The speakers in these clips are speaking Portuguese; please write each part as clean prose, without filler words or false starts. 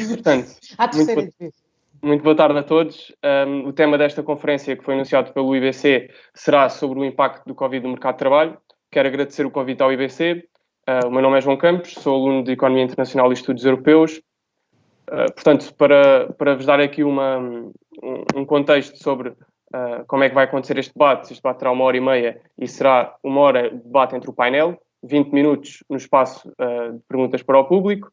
Portanto, À terceira vez. Muito boa tarde a todos. O tema desta conferência, que foi anunciado pelo IBC, será sobre o impacto do Covid no mercado de trabalho. Quero agradecer o convite ao IBC. O meu nome é João Campos, sou aluno de Economia Internacional e Estudos Europeus. Portanto, para vos dar aqui um contexto sobre como é que vai acontecer este debate terá 1h30 e será 1 hora de debate entre o painel, 20 minutos no espaço de perguntas para o público,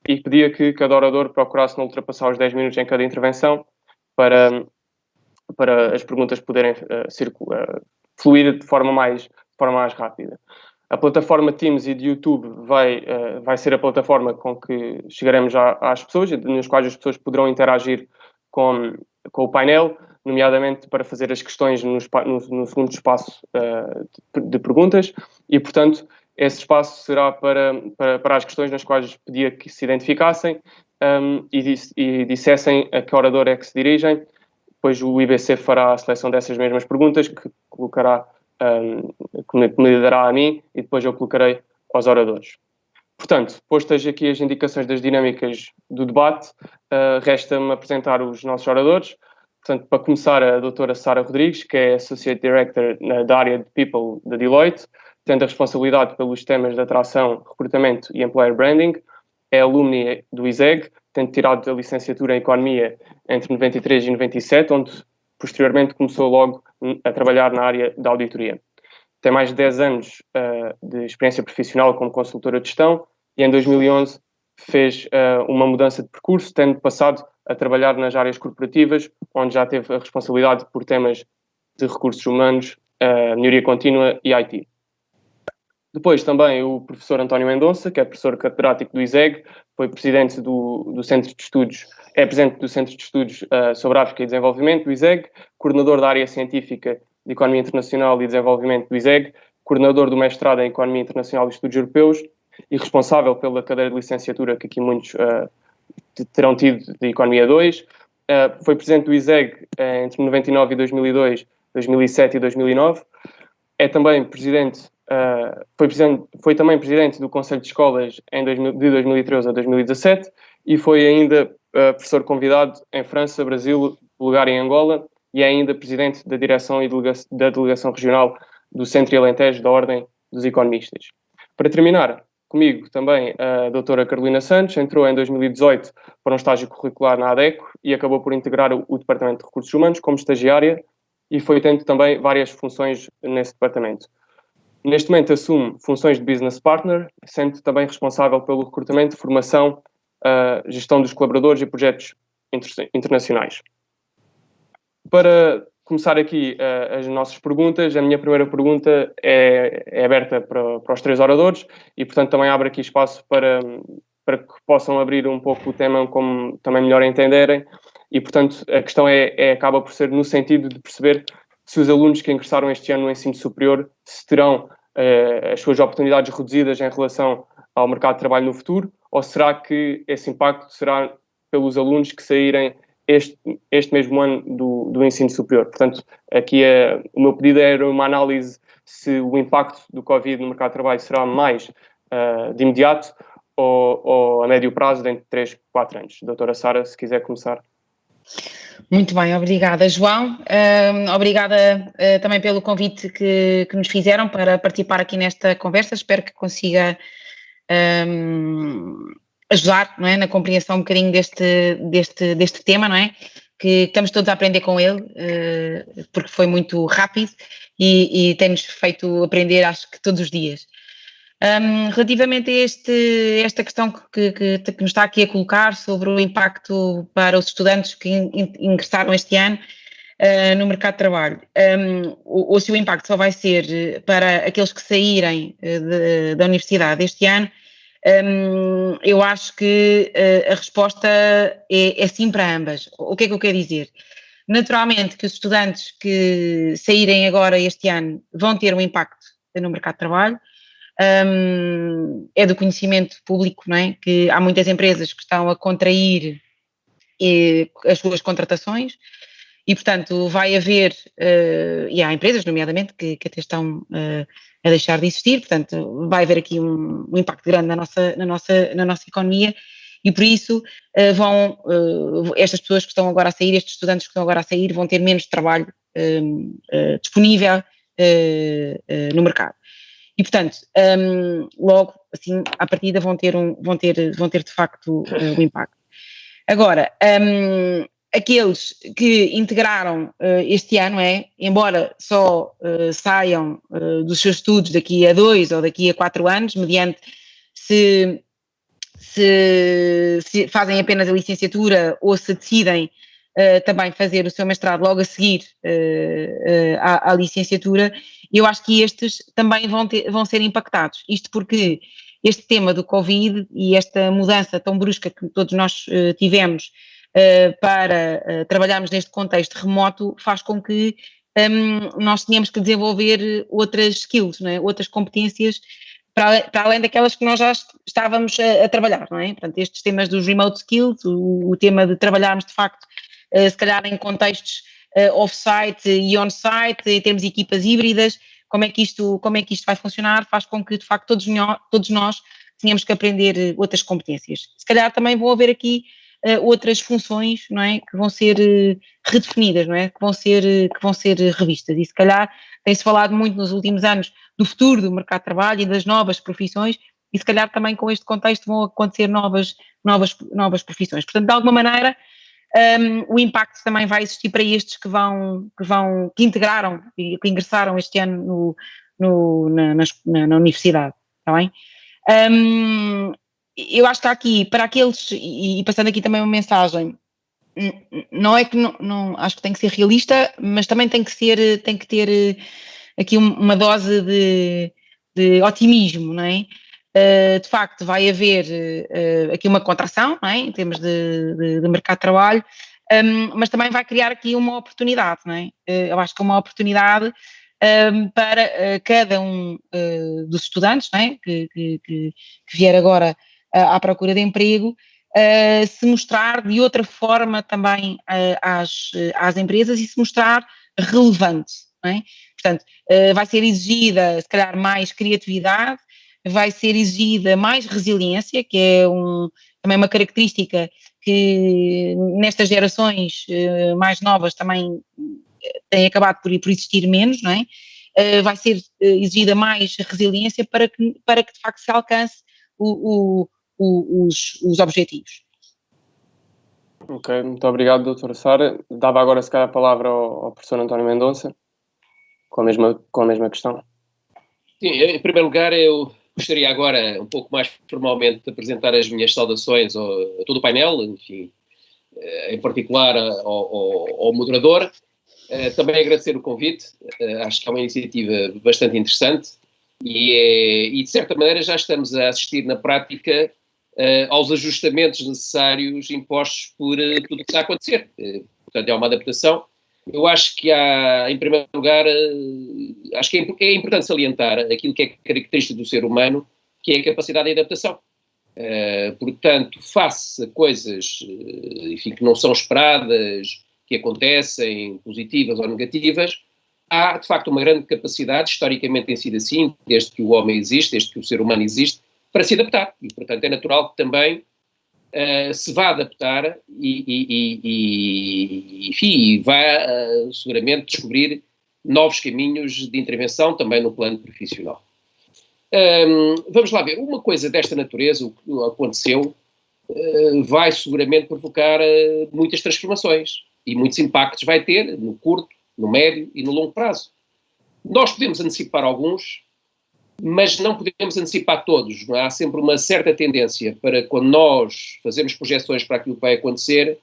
e pedia que cada orador procurasse não ultrapassar os 10 minutos em cada intervenção para as perguntas poderem fluir de forma mais rápida. A plataforma Teams e de YouTube vai ser a plataforma com que chegaremos às pessoas, nas quais as pessoas poderão interagir com o painel, nomeadamente para fazer as questões no segundo espaço de perguntas, e, portanto, esse espaço será para as questões nas quais pedia que se identificassem e dissessem a que orador é que se dirigem. Depois o IBC fará a seleção dessas mesmas perguntas, que me dará a mim, e depois eu colocarei aos oradores. Portanto, postas aqui as indicações das dinâmicas do debate, resta-me apresentar os nossos oradores. Portanto, para começar, a doutora Sara Rodrigues, que é Associate Director da área de People da Deloitte, tendo a responsabilidade pelos temas de atração, recrutamento e employer branding. É alumni do ISEG, tendo tirado a licenciatura em Economia entre 93 e 97, onde posteriormente começou logo a trabalhar na área da auditoria. Tem mais de 10 anos de experiência profissional como consultora de gestão e em 2011 fez uma mudança de percurso, tendo passado a trabalhar nas áreas corporativas, onde já teve a responsabilidade por temas de recursos humanos, melhoria contínua e IT. Depois também o professor António Mendonça, que é professor catedrático do ISEG, foi presidente do Centro de Estudos, é presidente do Centro de Estudos sobre África e Desenvolvimento do ISEG, coordenador da área científica de Economia Internacional e Desenvolvimento do ISEG, coordenador do mestrado em Economia Internacional e Estudos Europeus e responsável pela cadeira de licenciatura que aqui muitos terão tido de Economia 2. Foi presidente do ISEG entre 99 e 2002, 2007 e 2009. É também presidente, foi também presidente do Conselho de Escolas de 2013 a 2017 e foi ainda professor convidado em França, Brasil, Bulgária e Angola, e é ainda presidente da direção e da delegação regional do Centro e Alentejo da Ordem dos Economistas. Para terminar, comigo também a doutora Carolina Santos entrou em 2018 para um estágio curricular na ADECO e acabou por integrar o Departamento de Recursos Humanos como estagiária e foi tendo também várias funções nesse departamento. Neste momento assume funções de Business Partner, sendo também responsável pelo recrutamento, formação, gestão dos colaboradores e projetos internacionais. Para começar aqui as nossas perguntas, a minha primeira pergunta é aberta para os 3 oradores e, portanto, também abre aqui espaço para que possam abrir um pouco o tema como também melhor entenderem e, portanto, a questão acaba por ser no sentido de perceber se os alunos que ingressaram este ano no ensino superior se terão as suas oportunidades reduzidas em relação ao mercado de trabalho no futuro ou será que esse impacto será pelos alunos que saírem este mesmo ano do ensino superior. Portanto, aqui o meu pedido era uma análise se o impacto do Covid no mercado de trabalho será mais de imediato ou a médio prazo, dentro de 3, 4 anos. Doutora Sara, se quiser começar. Muito bem, obrigada, João. Obrigada também pelo convite que nos fizeram para participar aqui nesta conversa. Espero que consiga ajudar, não é, na compreensão um bocadinho deste tema, não é? Que estamos todos a aprender com ele, porque foi muito rápido e tem-nos feito aprender, acho que todos os dias. Relativamente a esta questão que nos está aqui a colocar sobre o impacto para os estudantes que ingressaram este ano no mercado de trabalho, ou se o impacto só vai ser para aqueles que saírem da universidade este ano, eu acho que a resposta é sim para ambas. O que é que eu quero dizer? Naturalmente que os estudantes que saírem agora este ano vão ter um impacto no mercado de trabalho. É do conhecimento público, não é? Que há muitas empresas que estão a contrair as suas contratações e, portanto, vai haver, e há empresas, nomeadamente, que até estão a deixar de existir, portanto, vai haver aqui um impacto grande na nossa economia e por isso estas pessoas que estão agora a sair, estes estudantes que estão agora a sair, vão ter menos trabalho disponível no mercado. E, portanto, logo, assim, à partida vão ter de facto um impacto. Agora, aqueles que integraram este ano, embora só saiam dos seus estudos daqui a 2 ou daqui a 4 anos, mediante se fazem apenas a licenciatura ou se decidem também fazer o seu mestrado logo a seguir à licenciatura, eu acho que estes também vão ser impactados. Isto porque este tema do Covid e esta mudança tão brusca que todos nós tivemos para trabalharmos neste contexto remoto faz com que nós tenhamos que desenvolver outras skills, não é? Outras competências para além daquelas que nós já estávamos a trabalhar, não é? Portanto, estes temas dos remote skills, o tema de trabalharmos de facto se calhar em contextos off-site e on-site, em termos de equipas híbridas, como é que isto vai funcionar, faz com que de facto todos nós tenhamos que aprender outras competências. Se calhar também vão haver aqui outras funções, não é, que vão ser redefinidas, não é, que vão ser revistas, e se calhar tem-se falado muito nos últimos anos do futuro do mercado de trabalho e das novas profissões, e se calhar também com este contexto vão acontecer novas profissões. Portanto, de alguma maneira, o impacto também vai existir para estes que integraram e que ingressaram este ano na universidade, está bem? Eu acho que há aqui, para aqueles, e passando aqui também uma mensagem, não é que não acho que tem que ser realista, mas também tem que ter aqui uma dose de otimismo, não é? De facto vai haver aqui uma contração, não é? Em termos de mercado de trabalho, mas também vai criar aqui uma oportunidade, não é? Eu acho que é uma oportunidade para cada um dos estudantes, não é? que vier agora à procura de emprego, se mostrar de outra forma também às empresas e se mostrar relevante, não é? Portanto, vai ser exigida, se calhar, mais criatividade, vai ser exigida mais resiliência, que é também uma característica que nestas gerações mais novas também tem acabado por existir menos, não é? Vai ser exigida mais resiliência para que de facto se alcance os objetivos. Ok, muito obrigado, doutora Sara. Dava agora, se calhar, a palavra ao professor António Mendonça, com a mesma questão. Sim, em primeiro lugar, eu gostaria agora, um pouco mais formalmente, de apresentar as minhas saudações a todo o painel, enfim, em particular ao moderador. Também agradecer o convite, acho que é uma iniciativa bastante interessante e de certa maneira já estamos a assistir na prática aos ajustamentos necessários impostos por tudo o que está a acontecer. Portanto, é uma adaptação. Eu acho que há, em primeiro lugar, acho que é importante salientar aquilo que é característico do ser humano, que é a capacidade de adaptação. Portanto, face a coisas enfim, que não são esperadas, que acontecem, positivas ou negativas, há, de facto, uma grande capacidade, historicamente tem sido assim, desde que o homem existe, desde que o ser humano existe, para se adaptar. E, portanto, é natural que também se vá adaptar enfim, vai seguramente descobrir novos caminhos de intervenção também no plano profissional. Vamos lá ver, uma coisa desta natureza, o que aconteceu, vai seguramente provocar muitas transformações e muitos impactos vai ter no curto, no médio e no longo prazo. Nós podemos antecipar alguns, mas não podemos antecipar todos. Não é? Há sempre uma certa tendência para, quando nós fazemos projeções para aquilo que vai acontecer,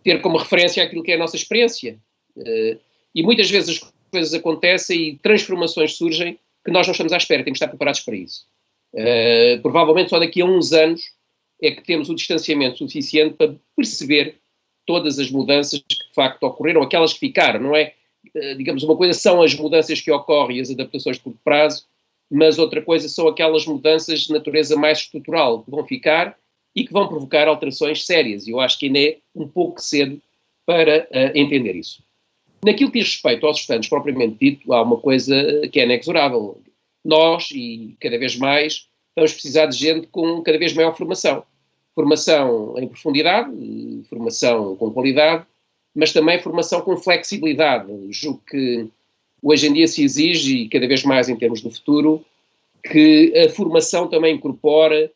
ter como referência aquilo que é a nossa experiência. E muitas vezes as coisas acontecem e transformações surgem que nós não estamos à espera, temos que estar preparados para isso. Provavelmente só daqui a uns anos é que temos o distanciamento suficiente para perceber todas as mudanças que de facto ocorreram, aquelas que ficaram, não é? Digamos, uma coisa são as mudanças que ocorrem e as adaptações de curto prazo, mas outra coisa são aquelas mudanças de natureza mais estrutural que vão ficar e que vão provocar alterações sérias. E eu acho que ainda é um pouco cedo para entender isso. Naquilo que diz respeito aos estudantes propriamente dito, há uma coisa que é inexorável. Nós, e cada vez mais, vamos precisar de gente com cada vez maior formação. Formação em profundidade, formação com qualidade, mas também formação com flexibilidade. Julgo que hoje em dia se exige, e cada vez mais em termos do futuro, que a formação também incorpora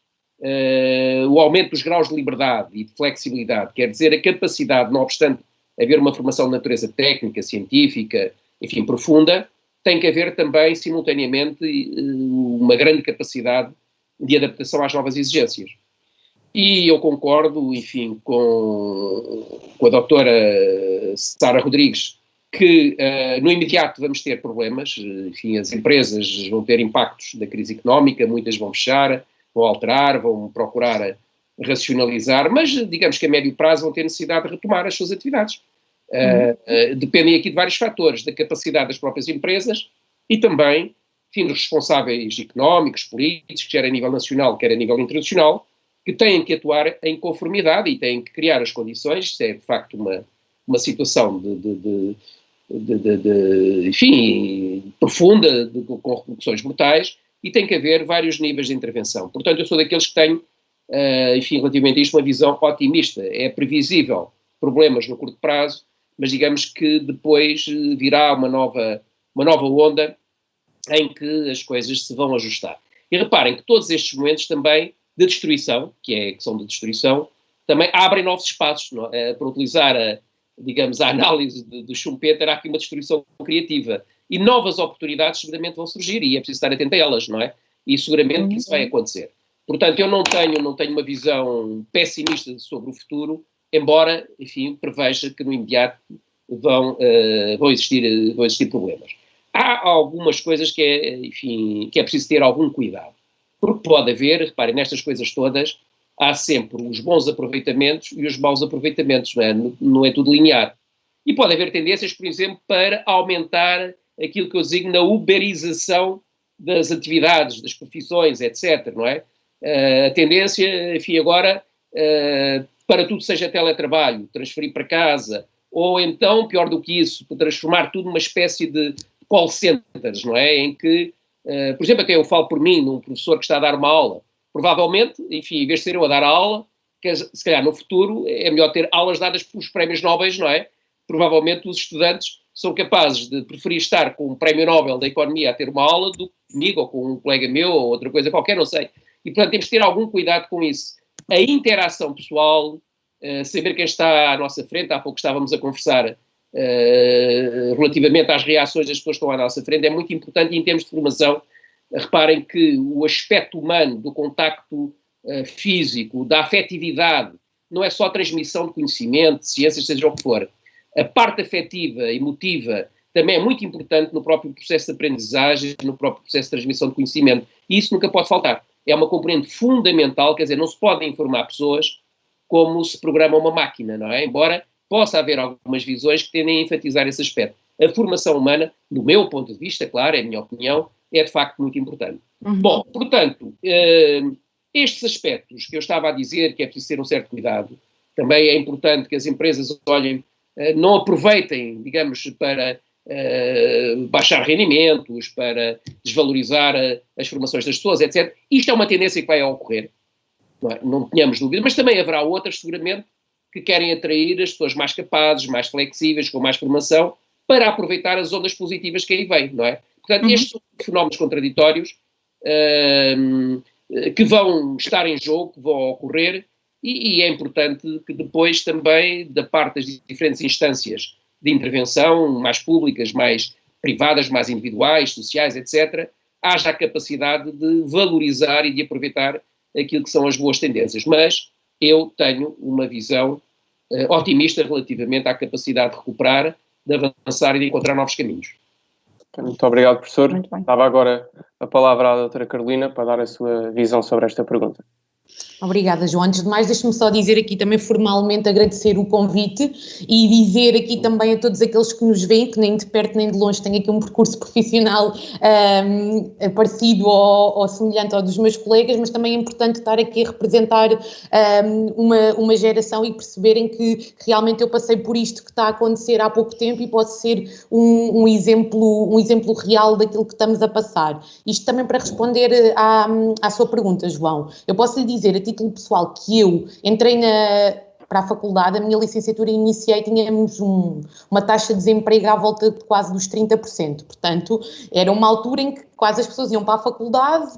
o aumento dos graus de liberdade e de flexibilidade, quer dizer, a capacidade, não obstante haver uma formação de natureza técnica, científica, enfim, profunda, tem que haver também, simultaneamente, uma grande capacidade de adaptação às novas exigências. E eu concordo, enfim, com a doutora Sara Rodrigues, que no imediato vamos ter problemas, enfim, as empresas vão ter impactos da crise económica, muitas vão fechar, vão alterar, vão procurar racionalizar, mas digamos que a médio prazo vão ter necessidade de retomar as suas atividades. Dependem aqui de vários fatores, da capacidade das próprias empresas e também, enfim, dos responsáveis económicos, políticos, quer a nível nacional, quer a nível internacional, que têm que atuar em conformidade e têm que criar as condições. Isso é, de facto, uma situação enfim, profunda, com repercussões brutais, e tem que haver vários níveis de intervenção. Portanto, eu sou daqueles que tenho, enfim, relativamente a isto, uma visão otimista. É previsível problemas no curto prazo, mas digamos que depois virá uma nova onda em que as coisas se vão ajustar. E reparem que todos estes momentos também de destruição, que são de destruição, também abrem novos espaços. Não é? Para utilizar, digamos, a análise de Schumpeter, há aqui uma destruição criativa. E novas oportunidades seguramente vão surgir e é preciso estar atento a elas, não é? E seguramente que isso vai acontecer. Portanto, eu não tenho uma visão pessimista sobre o futuro, embora, enfim, preveja que no imediato vão existir problemas. Há algumas coisas que é preciso ter algum cuidado. Porque pode haver, reparem, nestas coisas todas, há sempre os bons aproveitamentos e os maus aproveitamentos, não é? Não é tudo linear. E pode haver tendências, por exemplo, para aumentar aquilo que eu digo na uberização das atividades, das profissões, etc., não é? A tendência, enfim, agora, para tudo seja teletrabalho, transferir para casa, ou então, pior do que isso, transformar tudo numa espécie de call centers, não é? Em que, por exemplo, até eu falo por mim, num professor que está a dar uma aula, provavelmente, enfim, em vez de ser eu a dar a aula, que se calhar no futuro é melhor ter aulas dadas pelos prémios Nobel, não é? Provavelmente os estudantes são capazes de preferir estar com um prémio Nobel da Economia a ter uma aula do que comigo, ou com um colega meu, ou outra coisa qualquer, não sei. E, portanto, temos que ter algum cuidado com isso. A interação pessoal, saber quem está à nossa frente, há pouco estávamos a conversar relativamente às reações das pessoas que estão à nossa frente, é muito importante. E em termos de formação, reparem que o aspecto humano, do contacto físico, da afetividade, não é só a transmissão de conhecimento, de ciências, seja o que for. A parte afetiva, emotiva, também é muito importante no próprio processo de aprendizagem, no próprio processo de transmissão de conhecimento. E isso nunca pode faltar. É uma componente fundamental, quer dizer, não se pode informar pessoas como se programa uma máquina, não é? Embora possa haver algumas visões que tendem a enfatizar esse aspecto. A formação humana, do meu ponto de vista, claro, é a minha opinião, é de facto muito importante. Bom, portanto, estes aspectos que eu estava a dizer, que é preciso ter um certo cuidado, também é importante que as empresas olhem, não aproveitem, digamos, para baixar rendimentos, para desvalorizar as formações das pessoas, etc. Isto é uma tendência que vai ocorrer, não tenhamos dúvida, mas também haverá outras, seguramente, que querem atrair as pessoas mais capazes, mais flexíveis, com mais formação, para aproveitar as ondas positivas que aí vêm, não é? Portanto, estes são fenómenos contraditórios que vão estar em jogo, que vão ocorrer, e é importante que depois também, da parte das diferentes instâncias de intervenção, mais públicas, mais privadas, mais individuais, sociais, etc., haja a capacidade de valorizar e de aproveitar aquilo que são as boas tendências. Mas eu tenho uma visão otimista relativamente à capacidade de recuperar, de avançar e de encontrar novos caminhos. Muito obrigado, professor. Dava agora a palavra à doutora Carolina para dar a sua visão sobre esta pergunta. Obrigada, João. Antes de mais, deixe-me só dizer aqui também formalmente agradecer o convite e dizer aqui também a todos aqueles que nos veem, que nem de perto nem de longe têm aqui um percurso profissional parecido ou semelhante ao dos meus colegas, mas também é importante estar aqui a representar uma geração e perceberem que realmente eu passei por isto que está a acontecer há pouco tempo e posso ser um exemplo real daquilo que estamos a passar. Isto também para responder à sua pergunta, João. Eu posso lhe dizer dizer a título pessoal que eu entrei para a faculdade, a minha licenciatura iniciei, tínhamos uma taxa de desemprego à volta de quase dos 30%. Portanto, era uma altura em que quase as pessoas iam para a faculdade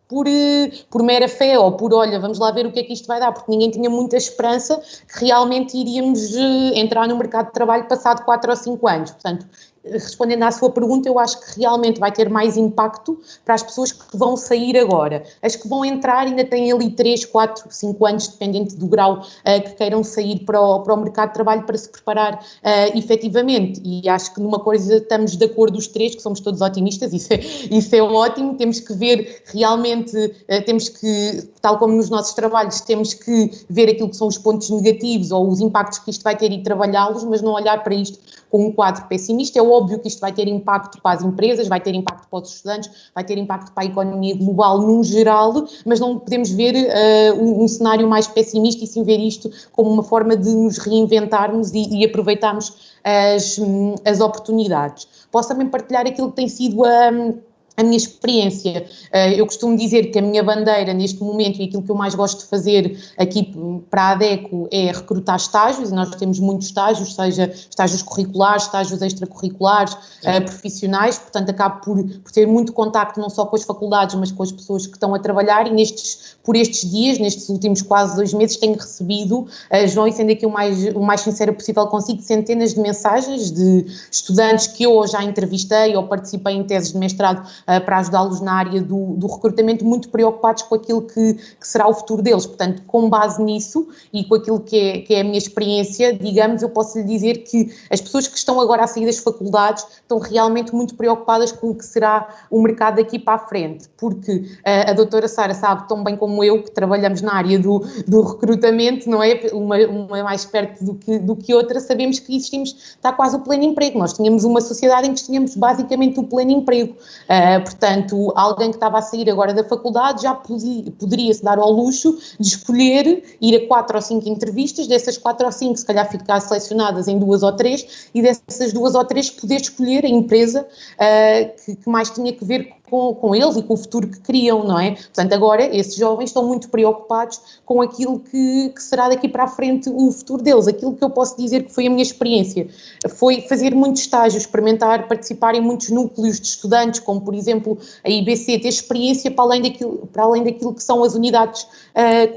por mera fé ou por, olha, vamos lá ver o que é que isto vai dar, porque ninguém tinha muita esperança que realmente iríamos entrar no mercado de trabalho passado 4 ou 5 anos. Portanto, respondendo à sua pergunta, eu acho que realmente vai ter mais impacto para as pessoas que vão sair agora. As que vão entrar ainda têm ali 3, 4, 5 anos, dependente do grau que queiram sair para o mercado de trabalho para se preparar efetivamente. E acho que numa coisa estamos de acordo os três, que somos todos otimistas, isso é ótimo, temos que ver realmente, temos que, tal como nos nossos trabalhos, temos que ver aquilo que são os pontos negativos ou os impactos que isto vai ter e trabalhá-los, mas não olhar para isto com um quadro pessimista. É óbvio que isto vai ter impacto para as empresas, vai ter impacto para os estudantes, vai ter impacto para a economia global num geral, mas não podemos ver um cenário mais pessimista e sim ver isto como uma forma de nos reinventarmos e aproveitarmos as oportunidades. Posso também partilhar aquilo que tem sido a minha experiência. Eu costumo dizer que a minha bandeira neste momento e aquilo que eu mais gosto de fazer aqui para a ADECO é recrutar estágios, e nós temos muitos estágios, seja estágios curriculares, estágios extracurriculares, profissionais, portanto acabo por ter muito contacto não só com as faculdades, mas com as pessoas que estão a trabalhar, e por estes dias, nestes últimos quase 2 meses, tenho recebido, João, e sendo aqui o mais sincera possível consigo, centenas de mensagens de estudantes que eu já entrevistei ou participei em teses de mestrado para ajudá-los na área do recrutamento, muito preocupados com aquilo que será o futuro deles. Portanto, com base nisso e com aquilo que é a minha experiência, digamos, eu posso lhe dizer que as pessoas que estão agora a sair das faculdades estão realmente muito preocupadas com o que será o mercado daqui para a frente, porque a doutora Sara sabe tão bem como eu que trabalhamos na área do recrutamento, não é? Uma é mais perto do que outra, sabemos que está quase o pleno emprego. Nós tínhamos uma sociedade em que tínhamos basicamente o pleno emprego. Portanto, alguém que estava a sair agora da faculdade já poderia-se dar ao luxo de escolher ir a 4 ou 5 entrevistas, dessas 4 ou 5 se calhar ficar selecionadas em 2 ou 3, e dessas 2 ou 3 poder escolher a empresa que mais tinha que ver com eles e com o futuro que queriam, não é? Portanto, agora esses jovens estão muito preocupados com aquilo que será daqui para a frente o futuro deles. Aquilo que eu posso dizer que foi a minha experiência foi fazer muitos estágios, experimentar, participar em muitos núcleos de estudantes, como por exemplo a IBC, ter experiência para além daquilo que são as unidades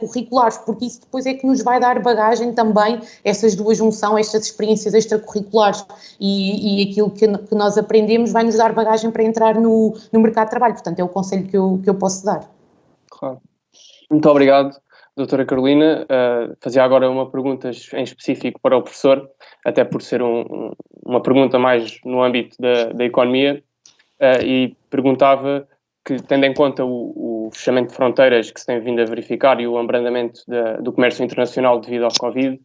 curriculares, porque isso depois é que nos vai dar bagagem também, essas duas junção, estas experiências extracurriculares e aquilo que nós aprendemos vai nos dar bagagem para entrar no mercado de trabalho. Portanto, é o conselho que eu posso dar. Claro. Muito obrigado, doutora Carolina. Fazia agora uma pergunta em específico para o professor, até por ser uma pergunta mais no âmbito da economia, e perguntava que, tendo em conta o fechamento de fronteiras que se tem vindo a verificar e o abrandamento do comércio internacional devido ao Covid,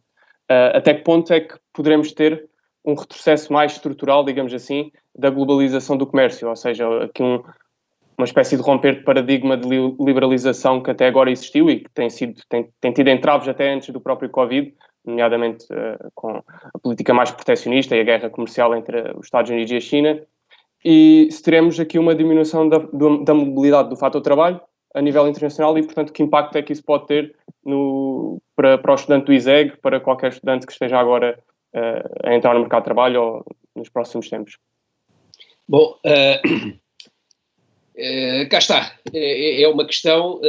até que ponto é que poderemos ter um retrocesso mais estrutural, digamos assim, da globalização do comércio, ou seja, aqui uma espécie de romper de paradigma de liberalização que até agora existiu e que tem tido entraves até antes do próprio Covid, nomeadamente com a política mais proteccionista e a guerra comercial entre os Estados Unidos e a China, e se teremos aqui uma diminuição da mobilidade do fator trabalho a nível internacional e, portanto, que impacto é que isso pode ter para o estudante do ISEG, para qualquer estudante que esteja agora a entrar no mercado de trabalho ou nos próximos tempos? Bom, cá está. É uma questão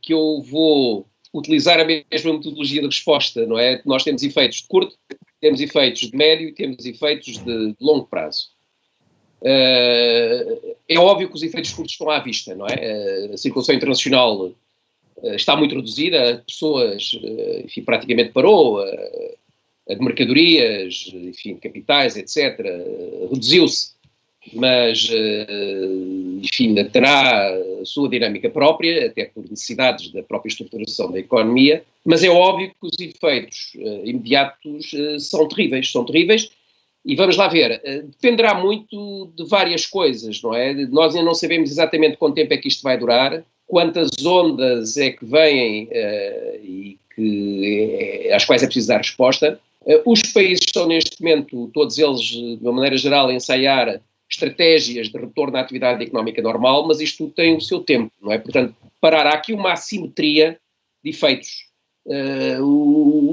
que eu vou utilizar a mesma metodologia de resposta, não é? Nós temos efeitos de curto, temos efeitos de médio e temos efeitos de longo prazo. É óbvio que os efeitos curtos estão à vista, não é? A circulação internacional está muito reduzida, pessoas, enfim, praticamente parou, a de mercadorias, enfim, capitais, etc., reduziu-se, mas, enfim, terá a sua dinâmica própria, até por necessidades da própria estruturação da economia, mas é óbvio que os efeitos imediatos são terríveis, e vamos lá ver, dependerá muito de várias coisas, não é? Nós ainda não sabemos exatamente quanto tempo é que isto vai durar, quantas ondas é que vêm e às quais é preciso dar resposta. Os países estão neste momento, todos eles, de uma maneira geral, a ensaiar estratégias de retorno à atividade económica normal, mas isto tem o seu tempo, não é? Portanto, há aqui uma assimetria de efeitos.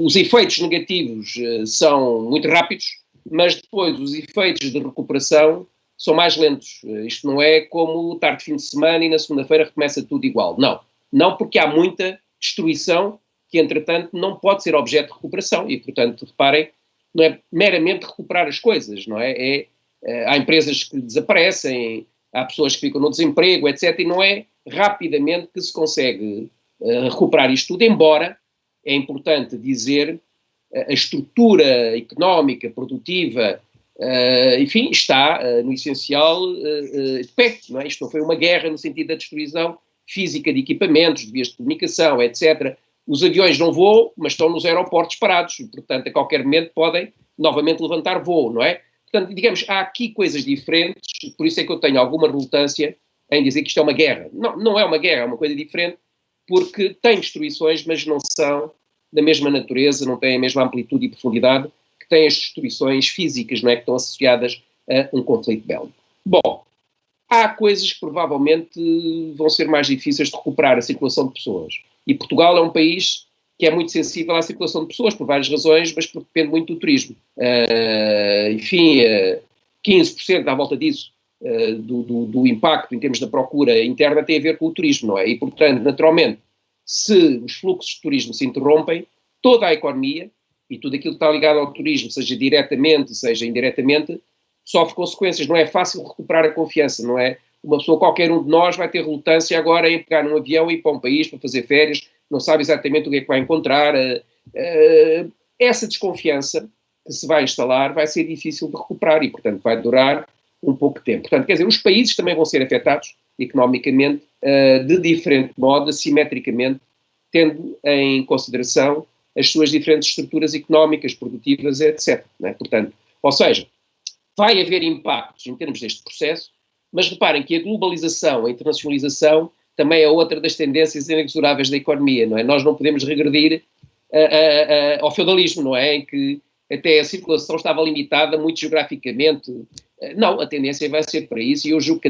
Os efeitos negativos são muito rápidos, mas depois os efeitos de recuperação são mais lentos. Isto não é como estar de fim de semana e na segunda-feira recomeça tudo igual. Não. Não, porque há muita destruição que, entretanto, não pode ser objeto de recuperação. E, portanto, reparem, não é meramente recuperar as coisas, não é? Há empresas que desaparecem, há pessoas que ficam no desemprego, etc. E não é rapidamente que se consegue recuperar isto tudo, embora é importante dizer a estrutura económica, produtiva, enfim, está no essencial de pé, não é? Isto não foi uma guerra no sentido da destruição física de equipamentos, de vias de comunicação, etc. Os aviões não voam, mas estão nos aeroportos parados, e, portanto, a qualquer momento podem novamente levantar voo, não é? Portanto, digamos, há aqui coisas diferentes, por isso é que eu tenho alguma relutância em dizer que isto é uma guerra. Não, não é uma guerra, é uma coisa diferente, porque tem destruições, mas não são da mesma natureza, não têm a mesma amplitude e profundidade que têm as destruições físicas, não é, que estão associadas a um conflito bélico. Bom, há coisas que provavelmente vão ser mais difíceis de recuperar, a circulação de pessoas. E Portugal é um país que é muito sensível à circulação de pessoas, por várias razões, mas porque depende muito do turismo. Enfim, 15% à volta disso, do impacto em termos da procura interna tem a ver com o turismo, não é? E, portanto, naturalmente, se os fluxos de turismo se interrompem, toda a economia e tudo aquilo que está ligado ao turismo, seja diretamente, seja indiretamente, sofre consequências. Não é fácil recuperar a confiança, não é? Uma pessoa, qualquer um de nós, vai ter relutância agora em pegar num avião e ir para um país para fazer férias, não sabe exatamente o que é que vai encontrar. Essa desconfiança que se vai instalar vai ser difícil de recuperar e, portanto, vai durar um pouco de tempo. Portanto, quer dizer, os países também vão ser afetados economicamente de diferente modo, assimetricamente, tendo em consideração as suas diferentes estruturas económicas, produtivas, etc. Não é? Portanto, ou seja, vai haver impactos em termos deste processo, mas reparem que a globalização, a internacionalização, também é outra das tendências inexoráveis da economia, não é? Nós não podemos regredir ao feudalismo, não é? Em que até a circulação estava limitada muito geograficamente. Não, a tendência vai ser para isso, e eu julgo que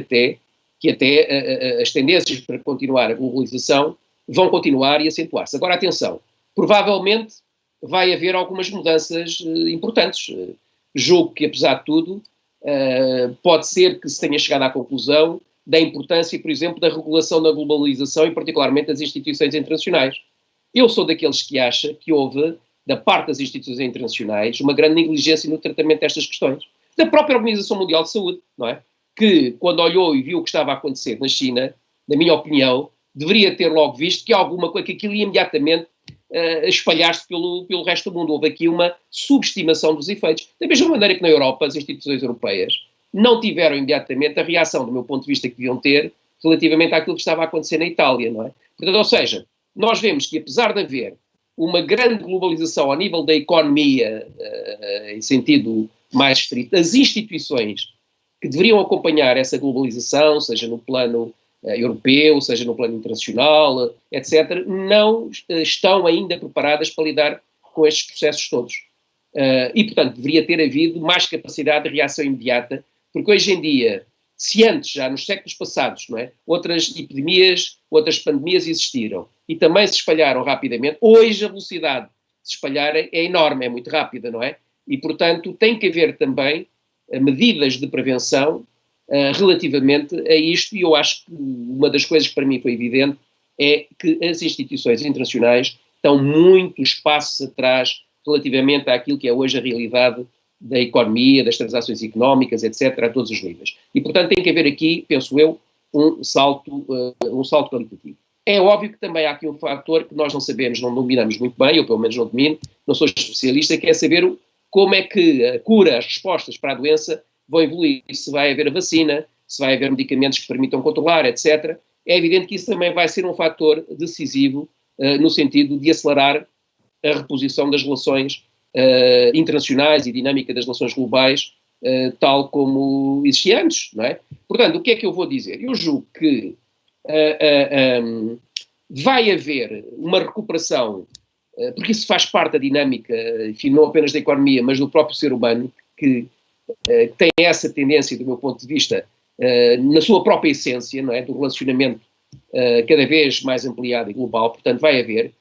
até as tendências para continuar a globalização vão continuar e acentuar-se. Agora, atenção, provavelmente vai haver algumas mudanças importantes. Julgo que, apesar de tudo, pode ser que se tenha chegado à conclusão da importância, por exemplo, da regulação da globalização e particularmente das instituições internacionais. Eu sou daqueles que acha que houve, da parte das instituições internacionais, uma grande negligência no tratamento destas questões. Da própria Organização Mundial de Saúde, não é? Que, quando olhou e viu o que estava a acontecer na China, na minha opinião, deveria ter logo visto que alguma coisa, que aquilo ia imediatamente espalhar-se pelo resto do mundo. Houve aqui uma subestimação dos efeitos. Da mesma maneira que na Europa, as instituições europeias não tiveram imediatamente a reação, do meu ponto de vista, que deviam ter relativamente àquilo que estava a acontecer na Itália, não é? Portanto, ou seja, nós vemos que, apesar de haver uma grande globalização ao nível da economia, em sentido mais estrito, as instituições que deveriam acompanhar essa globalização, seja no plano europeu, seja no plano internacional, etc., não estão ainda preparadas para lidar com estes processos todos. E, portanto, deveria ter havido mais capacidade de reação imediata, porque hoje em dia, se antes, já nos séculos passados, não é, outras epidemias, outras pandemias existiram e também se espalharam rapidamente, hoje a velocidade de se espalhar é enorme, é muito rápida, não é? E, portanto, tem que haver também medidas de prevenção relativamente a isto, e eu acho que uma das coisas que para mim foi evidente é que as instituições internacionais estão muitos passos atrás relativamente àquilo que é hoje a realidade da economia, das transações económicas, etc., a todos os níveis. E, portanto, tem que haver aqui, penso eu, um salto qualitativo. É óbvio que também há aqui um fator que nós não sabemos, não dominamos muito bem, eu pelo menos não domino, não sou especialista, que é saber como é que a cura, as respostas para a doença vão evoluir, se vai haver a vacina, se vai haver medicamentos que permitam controlar, etc. É evidente que isso também vai ser um fator decisivo no sentido de acelerar a reposição das relações internacionais e dinâmica das relações globais, tal como existia antes, não é? Portanto, o que é que eu vou dizer? Eu julgo que vai haver uma recuperação, porque isso faz parte da dinâmica, enfim, não apenas da economia, mas do próprio ser humano, que tem essa tendência, do meu ponto de vista, na sua própria essência, não é? Do relacionamento cada vez mais ampliado e global. Portanto, vai haver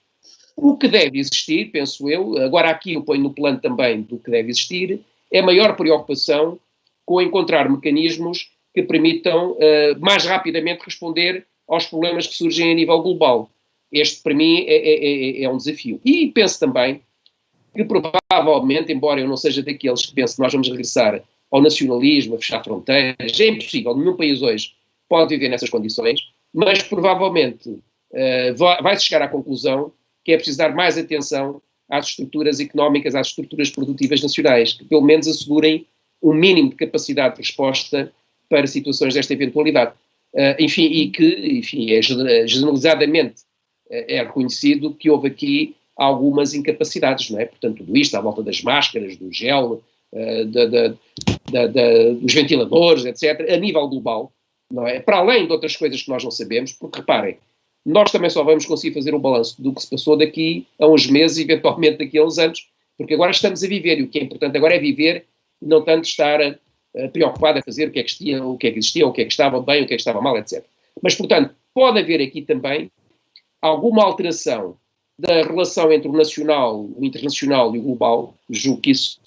O que deve existir, penso eu, agora aqui eu ponho no plano também do que deve existir, é maior preocupação com encontrar mecanismos que permitam mais rapidamente responder aos problemas que surgem a nível global. Este, para mim, é um desafio. E penso também que provavelmente, embora eu não seja daqueles que pensam que nós vamos regressar ao nacionalismo, a fechar fronteiras, é impossível, nenhum país hoje pode viver nessas condições, mas provavelmente vai-se chegar à conclusão que é preciso dar mais atenção às estruturas económicas, às estruturas produtivas nacionais, que pelo menos assegurem um mínimo de capacidade de resposta para situações desta eventualidade. Generalizadamente é reconhecido que houve aqui algumas incapacidades, não é? Portanto, tudo isto à volta das máscaras, do gel, dos ventiladores, etc., a nível global, não é? Para além de outras coisas que nós não sabemos, porque reparem, nós também só vamos conseguir fazer um balanço do que se passou daqui a uns meses, eventualmente daqui a uns anos, porque agora estamos a viver, e o que é importante agora é viver, e não tanto estar preocupado a fazer o que é que existia, o que é que estava bem, o que é que estava mal, etc. Mas, portanto, pode haver aqui também alguma alteração da relação entre o nacional, o internacional e o global. Julgo que isso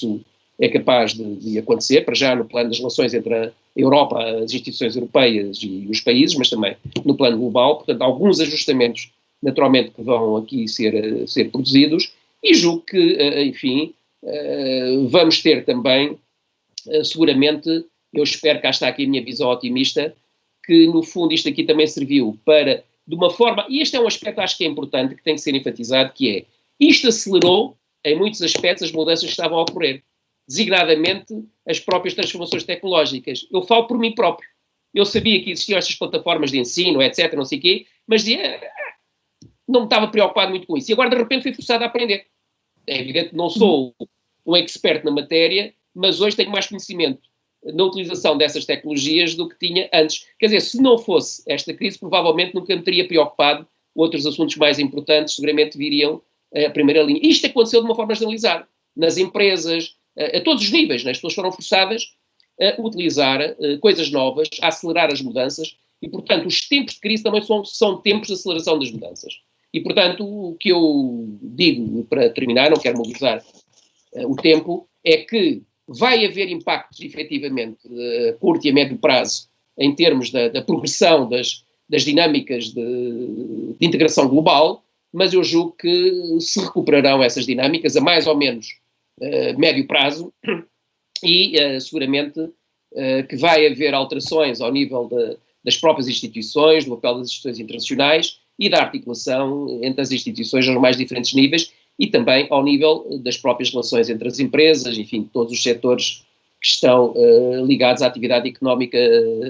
é capaz de acontecer, para já no plano das relações entre a Europa, as instituições europeias e os países, mas também no plano global. Portanto, alguns ajustamentos, naturalmente, que vão aqui ser produzidos, e julgo que, vamos ter também, seguramente, eu espero, cá está aqui a minha visão otimista, que no fundo isto aqui também serviu para, de uma forma, e este é um aspecto acho que é importante, que tem que ser enfatizado, que é, isto acelerou, em muitos aspectos, as mudanças que estavam a ocorrer, designadamente as próprias transformações tecnológicas. Eu falo por mim próprio. Eu sabia que existiam estas plataformas de ensino, etc., não sei o quê, mas não me estava preocupado muito com isso. E agora, de repente, fui forçado a aprender. É evidente que não sou um expert na matéria, mas hoje tenho mais conhecimento na utilização dessas tecnologias do que tinha antes. Quer dizer, se não fosse esta crise, provavelmente nunca me teria preocupado. Outros assuntos mais importantes seguramente viriam à primeira linha. Isto aconteceu de uma forma generalizada. Nas empresas, a todos os níveis, né? As pessoas foram forçadas a utilizar coisas novas, a acelerar as mudanças, e, portanto, os tempos de crise também são tempos de aceleração das mudanças. E, portanto, o que eu digo, para terminar, não quero mobilizar o tempo, é que vai haver impactos, efetivamente, a curto e a médio prazo, em termos da progressão das dinâmicas de integração global, mas eu julgo que se recuperarão essas dinâmicas a mais ou menos médio prazo e seguramente que vai haver alterações ao nível das próprias instituições, do papel das instituições internacionais e da articulação entre as instituições aos mais diferentes níveis e também ao nível das próprias relações entre as empresas, enfim, todos os setores que estão ligados à atividade económica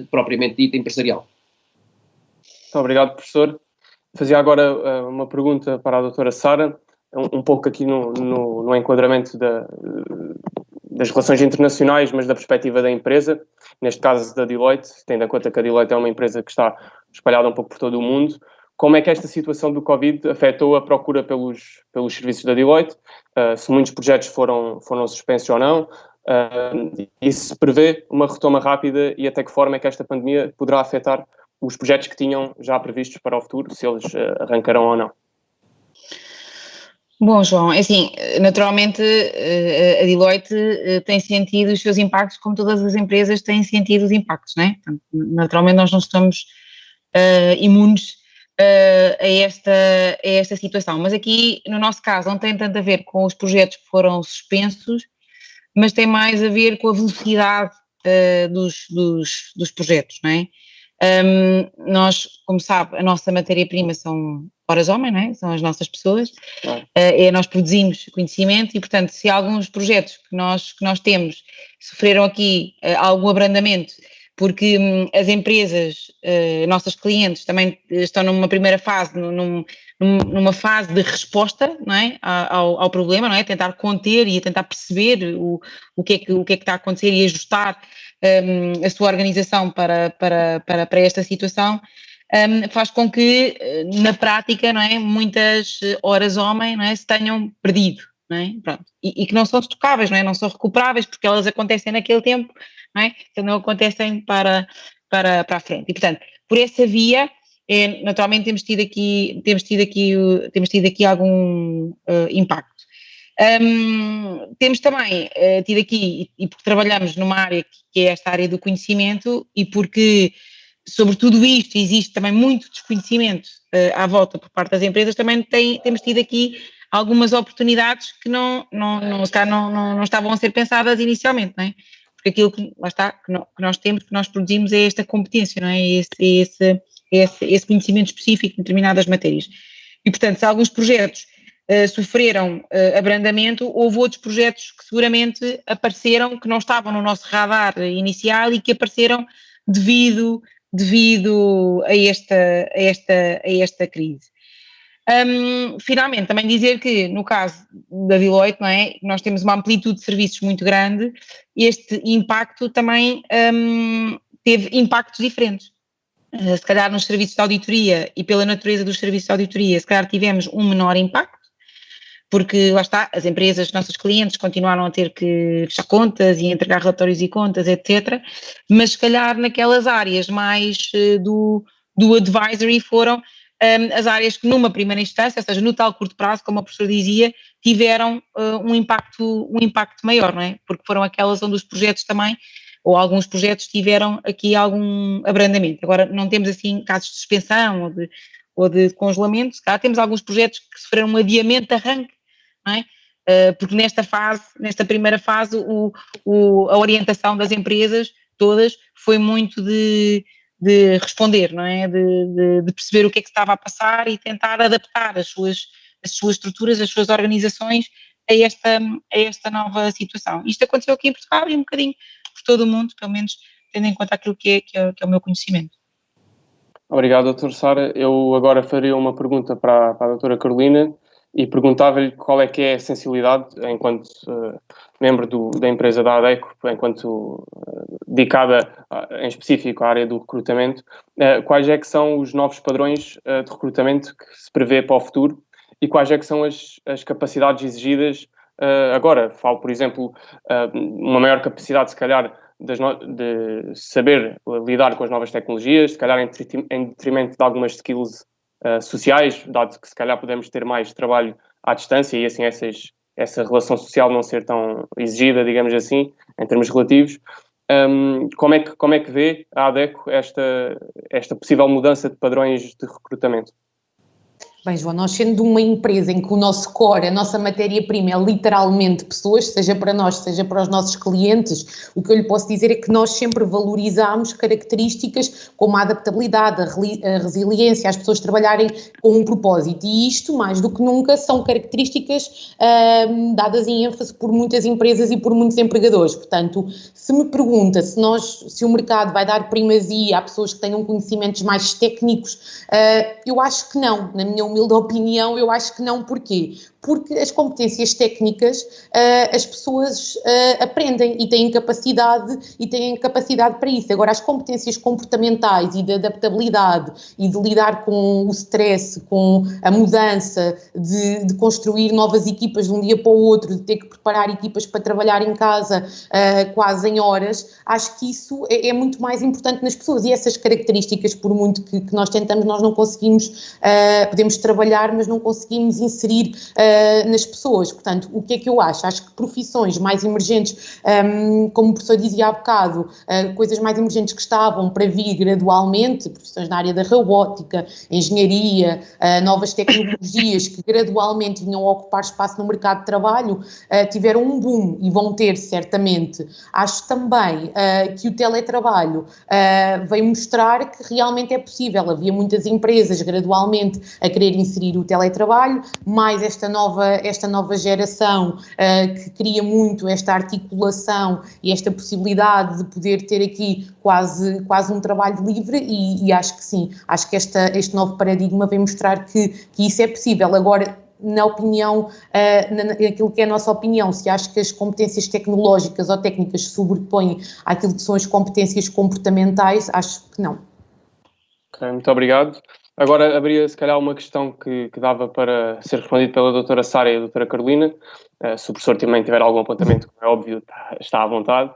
propriamente dita empresarial. Muito obrigado, professor. Fazia agora uma pergunta para a doutora Sara, um pouco aqui no enquadramento das relações internacionais, mas da perspectiva da empresa, neste caso da Deloitte, tendo em conta que a Deloitte é uma empresa que está espalhada um pouco por todo o mundo. Como é que esta situação do Covid afetou a procura pelos serviços da Deloitte? Se muitos projetos foram suspensos ou não? E se prevê uma retoma rápida e até que forma é que esta pandemia poderá afetar os projetos que tinham já previstos para o futuro, se eles arrancarão ou não? Bom, João, assim, naturalmente a Deloitte tem sentido os seus impactos, como todas as empresas têm sentido os impactos, não é? Portanto, naturalmente nós não estamos imunes a esta situação, mas aqui, no nosso caso, não tem tanto a ver com os projetos que foram suspensos, mas tem mais a ver com a velocidade dos projetos, não é? Nós, como sabe, a nossa matéria-prima são horas-homem, não é? São as nossas pessoas, nós produzimos conhecimento e, portanto, se alguns projetos que nós temos sofreram aqui algum abrandamento, porque as empresas, nossas clientes, também estão numa primeira fase, numa fase de resposta, não é? ao problema, não é? Tentar conter e tentar perceber o que é que está a acontecer e ajustar a sua organização para esta situação, faz com que, na prática, não é? Muitas horas-homem, não é? Se tenham perdido, não é? Pronto. E que não são estocáveis, não é? Não são recuperáveis, porque elas acontecem naquele tempo, não é? Que não acontecem para a frente. E, portanto, por essa via, naturalmente temos tido aqui algum impacto. Temos também tido aqui, e porque trabalhamos numa área que é esta área do conhecimento, e porque sobre tudo isto existe também muito desconhecimento à volta por parte das empresas, também temos tido aqui algumas oportunidades que não estavam a ser pensadas inicialmente, não é? Porque aquilo que, lá está, que nós temos, que nós produzimos é esta competência, não é? Esse conhecimento específico de determinadas matérias. E, portanto, se alguns projetos sofreram abrandamento, houve outros projetos que seguramente apareceram, que não estavam no nosso radar inicial e que apareceram devido a esta crise. Finalmente, também dizer que no caso da Deloitte, não é, nós temos uma amplitude de serviços muito grande, este impacto também teve impactos diferentes. Se calhar nos serviços de auditoria e pela natureza dos serviços de auditoria, se calhar tivemos um menor impacto, porque lá está, as empresas, nossos clientes continuaram a ter que fechar contas e entregar relatórios e contas, etc. Mas se calhar naquelas áreas mais do advisory foram as áreas que numa primeira instância, ou seja, no tal curto prazo, como a professora dizia, tiveram um impacto maior, não é? Porque foram aquelas onde os projetos também, ou alguns projetos tiveram aqui algum abrandamento. Agora não temos assim casos de suspensão ou de congelamento, se calhar temos alguns projetos que sofreram um adiamento de arranque, não é? Porque nesta primeira fase, a orientação das empresas todas foi muito de responder, não é? De perceber o que é que estava a passar e tentar adaptar as suas estruturas, as suas organizações a esta nova situação. Isto aconteceu aqui em Portugal e um bocadinho por todo o mundo, pelo menos tendo em conta aquilo que é o meu conhecimento. Obrigado, Dr. Sara. Eu agora faria uma pergunta para a doutora Carolina e perguntava-lhe qual é que é a sensibilidade, enquanto membro da empresa da ADECO, enquanto dedicada em específico à área do recrutamento, quais é que são os novos padrões de recrutamento que se prevê para o futuro e quais é que são as capacidades exigidas agora. Falo, por exemplo, uma maior capacidade, se calhar, de saber lidar com as novas tecnologias, se calhar em detrimento de algumas skills sociais, dado que se calhar podemos ter mais trabalho à distância e assim essa relação social não ser tão exigida, digamos assim, em termos relativos. Como é que vê a ADECO esta possível mudança de padrões de recrutamento? Bem, João, nós sendo uma empresa em que o nosso core, a nossa matéria-prima é literalmente pessoas, seja para nós, seja para os nossos clientes, o que eu lhe posso dizer é que nós sempre valorizamos características como a adaptabilidade, a resiliência, as pessoas trabalharem com um propósito, e isto, mais do que nunca, são características dadas em ênfase por muitas empresas e por muitos empregadores. Portanto, se me pergunta se o mercado vai dar primazia a pessoas que tenham conhecimentos mais técnicos, eu acho que não. Na minha humilde opinião, eu acho que não. Porquê? Porque as competências técnicas as pessoas aprendem e têm capacidade para isso. Agora, as competências comportamentais e de adaptabilidade e de lidar com o stress, com a mudança, de construir novas equipas de um dia para o outro, de ter que preparar equipas para trabalhar em casa quase em horas, acho que isso é muito mais importante nas pessoas, e essas características, por muito que nós tentamos, nós não conseguimos, podemos trabalhar, mas não conseguimos inserir nas pessoas. Portanto, o que é que eu acho? Acho que profissões mais emergentes, como o professor dizia há bocado, coisas mais emergentes que estavam para vir gradualmente, profissões na área da robótica, engenharia, novas tecnologias que gradualmente vinham a ocupar espaço no mercado de trabalho, tiveram um boom e vão ter certamente. Acho também que o teletrabalho veio mostrar que realmente é possível. Havia muitas empresas gradualmente a querer inserir o teletrabalho, mais esta nova geração que queria muito esta articulação e esta possibilidade de poder ter aqui quase um trabalho livre, e acho que sim, acho que este novo paradigma vem mostrar que isso é possível. Agora, na opinião, naquilo que é a nossa opinião, se acho que as competências tecnológicas ou técnicas se sobrepõem àquilo que são as competências comportamentais, acho que não. Ok, muito obrigado. Agora haveria se calhar uma questão que dava para ser respondida pela doutora Sara e a doutora Carolina. Se o professor também tiver algum apontamento, como é óbvio, está à vontade.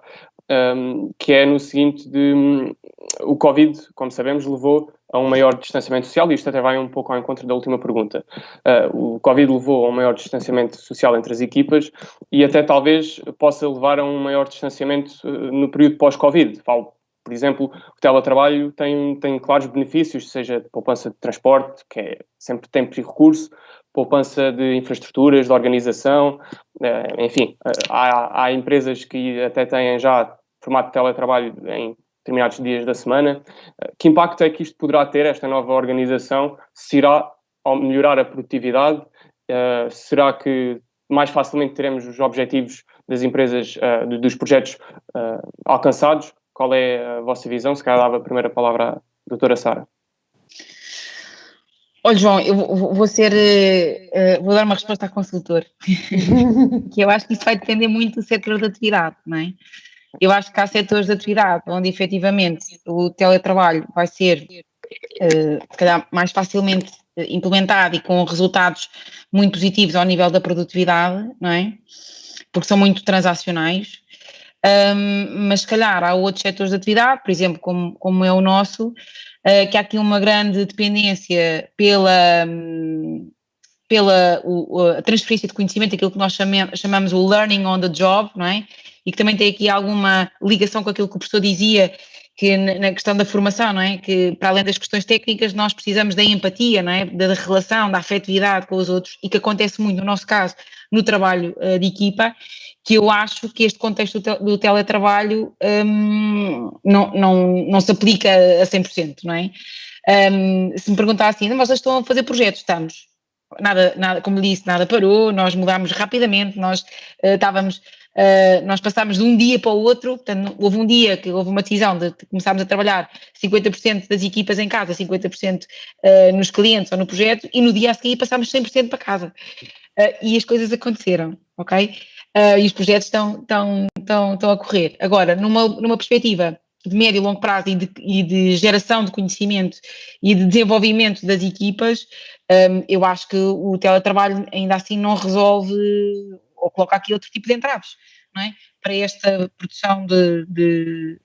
Que é no seguinte o Covid, como sabemos, levou a um maior distanciamento social, e isto até vai um pouco ao encontro da última pergunta. O Covid levou a um maior distanciamento social entre as equipas e até talvez possa levar a um maior distanciamento no período pós-Covid. Falo, por exemplo, o teletrabalho tem claros benefícios, seja de poupança de transporte, que é sempre tempo e recurso, poupança de infraestruturas, de organização, enfim, há empresas que até têm já formato de teletrabalho em determinados dias da semana. Que impacto é que isto poderá ter, esta nova organização? Se irá melhorar a produtividade? Será que mais facilmente teremos os objetivos das empresas, dos projetos alcançados? Qual é a vossa visão? Se calhar dava a primeira palavra à doutora Sara. Olha, João, eu vou dar uma resposta a consultor, que eu acho que isso vai depender muito do setor de atividade, não é? Eu acho que há setores de atividade onde efetivamente o teletrabalho vai ser, se calhar, mais facilmente implementado e com resultados muito positivos ao nível da produtividade, não é? Porque são muito transacionais. Mas se calhar há outros setores de atividade, por exemplo, como é o nosso, que há aqui uma grande dependência pela transferência de conhecimento, aquilo que nós chamamos o learning on the job, não é? E que também tem aqui alguma ligação com aquilo que o professor dizia, que na questão da formação, não é? Que para além das questões técnicas nós precisamos da empatia, não é? Da relação, da afetividade com os outros, e que acontece muito no nosso caso no trabalho de equipa, que eu acho que este contexto do teletrabalho não se aplica a 100%, não é? Se me perguntar assim, mas vocês estão a fazer projetos? Estamos. Nada, como lhe disse, nada parou, nós mudámos rapidamente, nós passámos de um dia para o outro, portanto, houve um dia que houve uma decisão de começarmos a trabalhar 50% das equipas em casa, 50% nos clientes ou no projeto, e no dia a seguir passámos 100% para casa. E as coisas aconteceram, ok? E os projetos estão a correr. Agora, numa perspectiva de médio e longo prazo e de geração de conhecimento e de desenvolvimento das equipas, eu acho que o teletrabalho ainda assim não resolve ou coloca aqui outro tipo de entraves, não é? Para esta produção de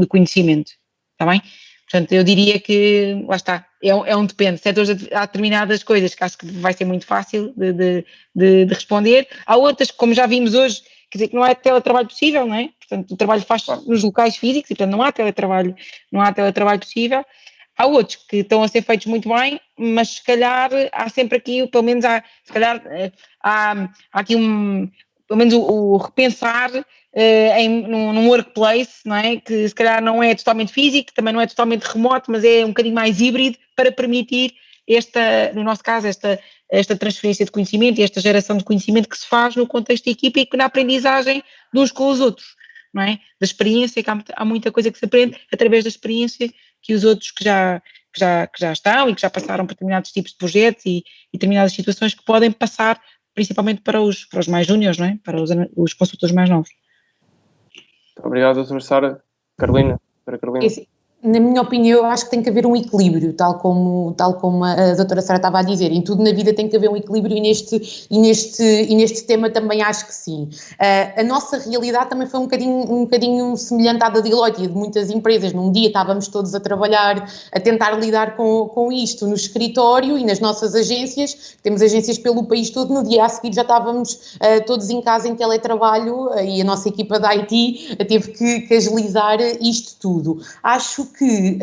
conhecimento, está bem? Portanto, eu diria que, lá está, é um depende. Há determinadas coisas que acho que vai ser muito fácil de responder. Há outras, como já vimos hoje, quer dizer, que não é teletrabalho possível, não é? Portanto, o trabalho faz nos locais físicos e, portanto, não há teletrabalho possível. Há outros que estão a ser feitos muito bem, mas se calhar há sempre aqui, pelo menos há aqui pelo menos o repensar num workplace, não é? Que se calhar não é totalmente físico, também não é totalmente remoto, mas é um bocadinho mais híbrido para permitir no nosso caso, esta transferência de conhecimento e esta geração de conhecimento que se faz no contexto de equipa e na aprendizagem de uns com os outros, não é? Da experiência, que há muita coisa que se aprende através da experiência que os outros que já estão e que já passaram por determinados tipos de projetos e determinadas situações que podem passar principalmente para os mais júniores, não é? Para os consultores mais novos. Obrigado, doutora Sara. Carolina. Na minha opinião, eu acho que tem que haver um equilíbrio, tal como a doutora Sara estava a dizer. Em tudo na vida tem que haver um equilíbrio e neste tema também acho que sim. A nossa realidade também foi um bocadinho semelhante à da Deloitte e de muitas empresas. Num dia estávamos todos a trabalhar, a tentar lidar com isto no escritório e nas nossas agências. Temos agências pelo país todo. No dia a seguir já estávamos todos em casa em teletrabalho e a nossa equipa da IT teve que agilizar isto tudo. Acho que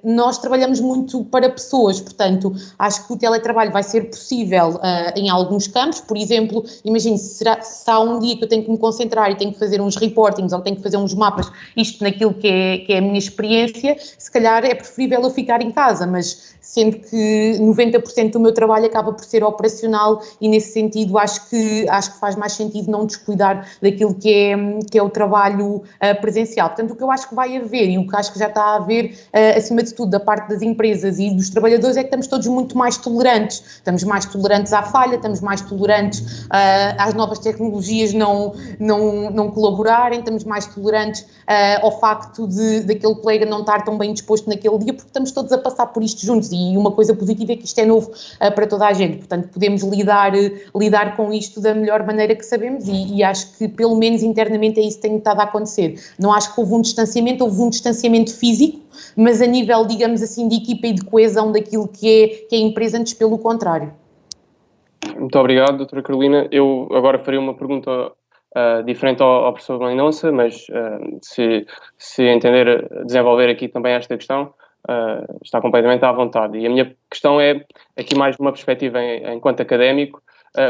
nós trabalhamos muito para pessoas, portanto, acho que o teletrabalho vai ser possível em alguns campos. Por exemplo, imagine se há um dia que eu tenho que me concentrar e tenho que fazer uns reportings ou tenho que fazer uns mapas, isto naquilo que é a minha experiência, se calhar é preferível eu ficar em casa, mas sendo que 90% do meu trabalho acaba por ser operacional e nesse sentido acho que faz mais sentido não descuidar daquilo que é o trabalho presencial. Portanto, o que eu acho que vai haver e o que acho que já está a haver, acima de tudo, da parte das empresas e dos trabalhadores, é que estamos todos muito mais tolerantes. Estamos mais tolerantes à falha, estamos mais tolerantes às novas tecnologias não colaborarem, estamos mais tolerantes ao facto daquele colega não estar tão bem disposto naquele dia, porque estamos todos a passar por isto juntos e uma coisa positiva é que isto é novo para toda a gente, portanto podemos lidar com isto da melhor maneira que sabemos e acho que pelo menos internamente é isso que tem estado a acontecer. Não acho que houve um distanciamento físico, físico, mas a nível, digamos assim, de equipa e de coesão daquilo que é a empresa, antes pelo contrário. Muito obrigado, doutora Carolina. Eu agora faria uma pergunta diferente ao professor Mendonça, mas se entender desenvolver aqui também esta questão, está completamente à vontade. E a minha questão é, aqui mais uma perspectiva enquanto académico,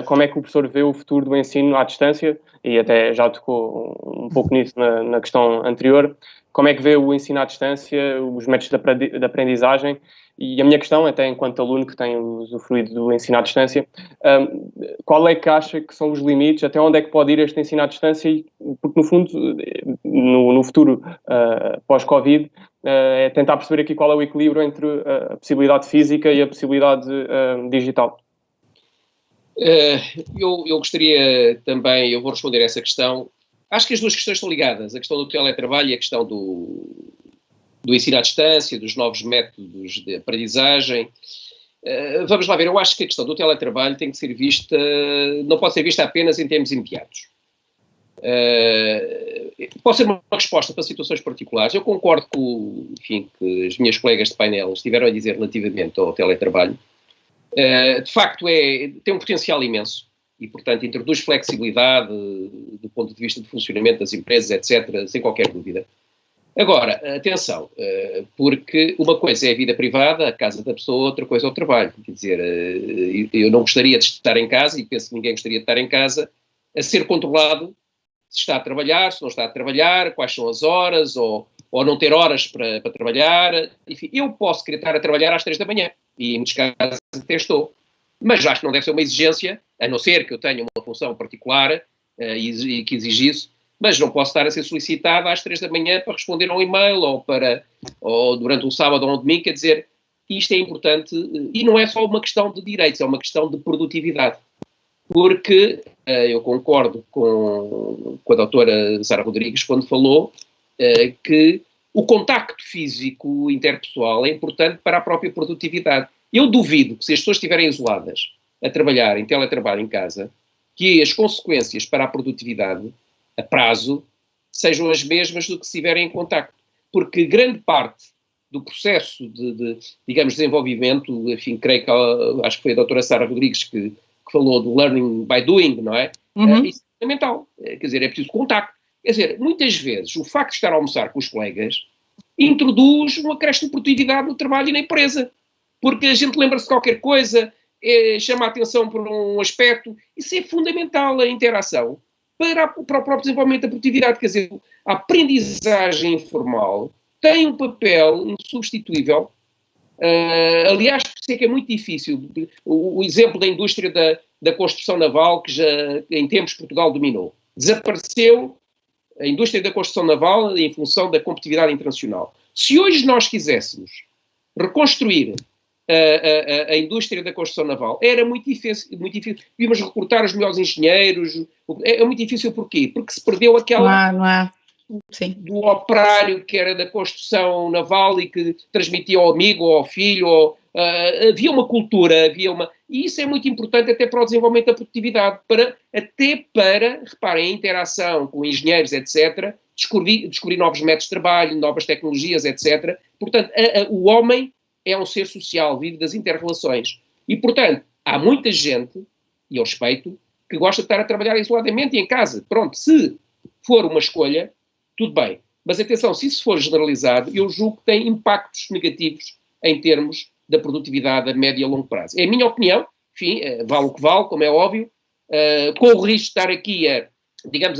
como é que o professor vê o futuro do ensino à distância, e até já tocou um pouco nisso na questão anterior, como é que vê o ensino à distância, os métodos de aprendizagem, e a minha questão, até enquanto aluno que tem usufruído do ensino à distância, qual é que acha que são os limites, até onde é que pode ir este ensino à distância, porque no fundo, no futuro pós-Covid, é tentar perceber aqui qual é o equilíbrio entre a possibilidade física e a possibilidade digital. Eu gostaria também, eu vou responder a essa questão. Acho que as duas questões estão ligadas, a questão do teletrabalho e a questão do ensino à distância, dos novos métodos de aprendizagem. Vamos lá ver, eu acho que a questão do teletrabalho tem que ser vista, não pode ser vista apenas em termos imediatos. Pode ser uma resposta para situações particulares. Eu concordo com, enfim, que as minhas colegas de painel estiveram a dizer relativamente ao teletrabalho. De facto, tem um potencial imenso e, portanto, introduz flexibilidade do ponto de vista de funcionamento das empresas, etc., sem qualquer dúvida. Agora, atenção, porque uma coisa é a vida privada, a casa da pessoa, outra coisa é o trabalho. Quer dizer, eu não gostaria de estar em casa, e penso que ninguém gostaria de estar em casa, a ser controlado se está a trabalhar, se não está a trabalhar, quais são as horas, ou não ter horas para trabalhar. Enfim, eu posso querer estar a trabalhar às 3 da manhã, e em muitos casos até estou. Mas acho que não deve ser uma exigência, a não ser que eu tenha uma função particular e que exige isso, mas não posso estar a ser solicitado às 3 da manhã para responder a um e-mail ou durante um sábado ou um domingo. Quer dizer, isto é importante e não é só uma questão de direitos, é uma questão de produtividade. Porque eu concordo com a doutora Sara Rodrigues quando falou que o contacto físico interpessoal é importante para a própria produtividade. Eu duvido que se as pessoas estiverem isoladas a trabalhar em teletrabalho em casa, que as consequências para a produtividade a prazo sejam as mesmas do que se estiverem em contacto. Porque grande parte do processo de digamos, desenvolvimento, enfim, creio que acho que foi a doutora Sara Rodrigues que falou do learning by doing, não é? Uhum. Isso é fundamental. Quer dizer, é preciso contacto. Quer dizer, muitas vezes o facto de estar a almoçar com os colegas introduz um acréscimo de produtividade no trabalho e na empresa. Porque a gente lembra-se de qualquer coisa, chama a atenção por um aspecto. Isso é fundamental, a interação, para o próprio desenvolvimento da produtividade. Quer dizer, a aprendizagem informal tem um papel insubstituível. Aliás, sei que é muito difícil. O exemplo da indústria da construção naval, que já em tempos Portugal dominou. Desapareceu a indústria da construção naval em função da competitividade internacional. Se hoje nós quiséssemos reconstruir a indústria da construção naval, era muito difícil. Íamos recrutar os melhores engenheiros. É muito difícil porquê? Porque se perdeu aquela... Não há. Sim. Do operário que era da construção naval e que transmitia ao amigo ou ao filho, havia uma cultura, e isso é muito importante até para o desenvolvimento da produtividade, até para, reparem, a interação com engenheiros, etc., descobrir novos métodos de trabalho, novas tecnologias, etc. Portanto, o homem é um ser social, vive das inter-relações. E, portanto, há muita gente, e eu respeito, que gosta de estar a trabalhar isoladamente e em casa. Pronto, se for uma escolha, tudo bem. Mas atenção, se isso for generalizado, eu julgo que tem impactos negativos em termos da produtividade a médio e a longo prazo. É a minha opinião, enfim, vale o que vale, como é óbvio, com o risco de estar aqui a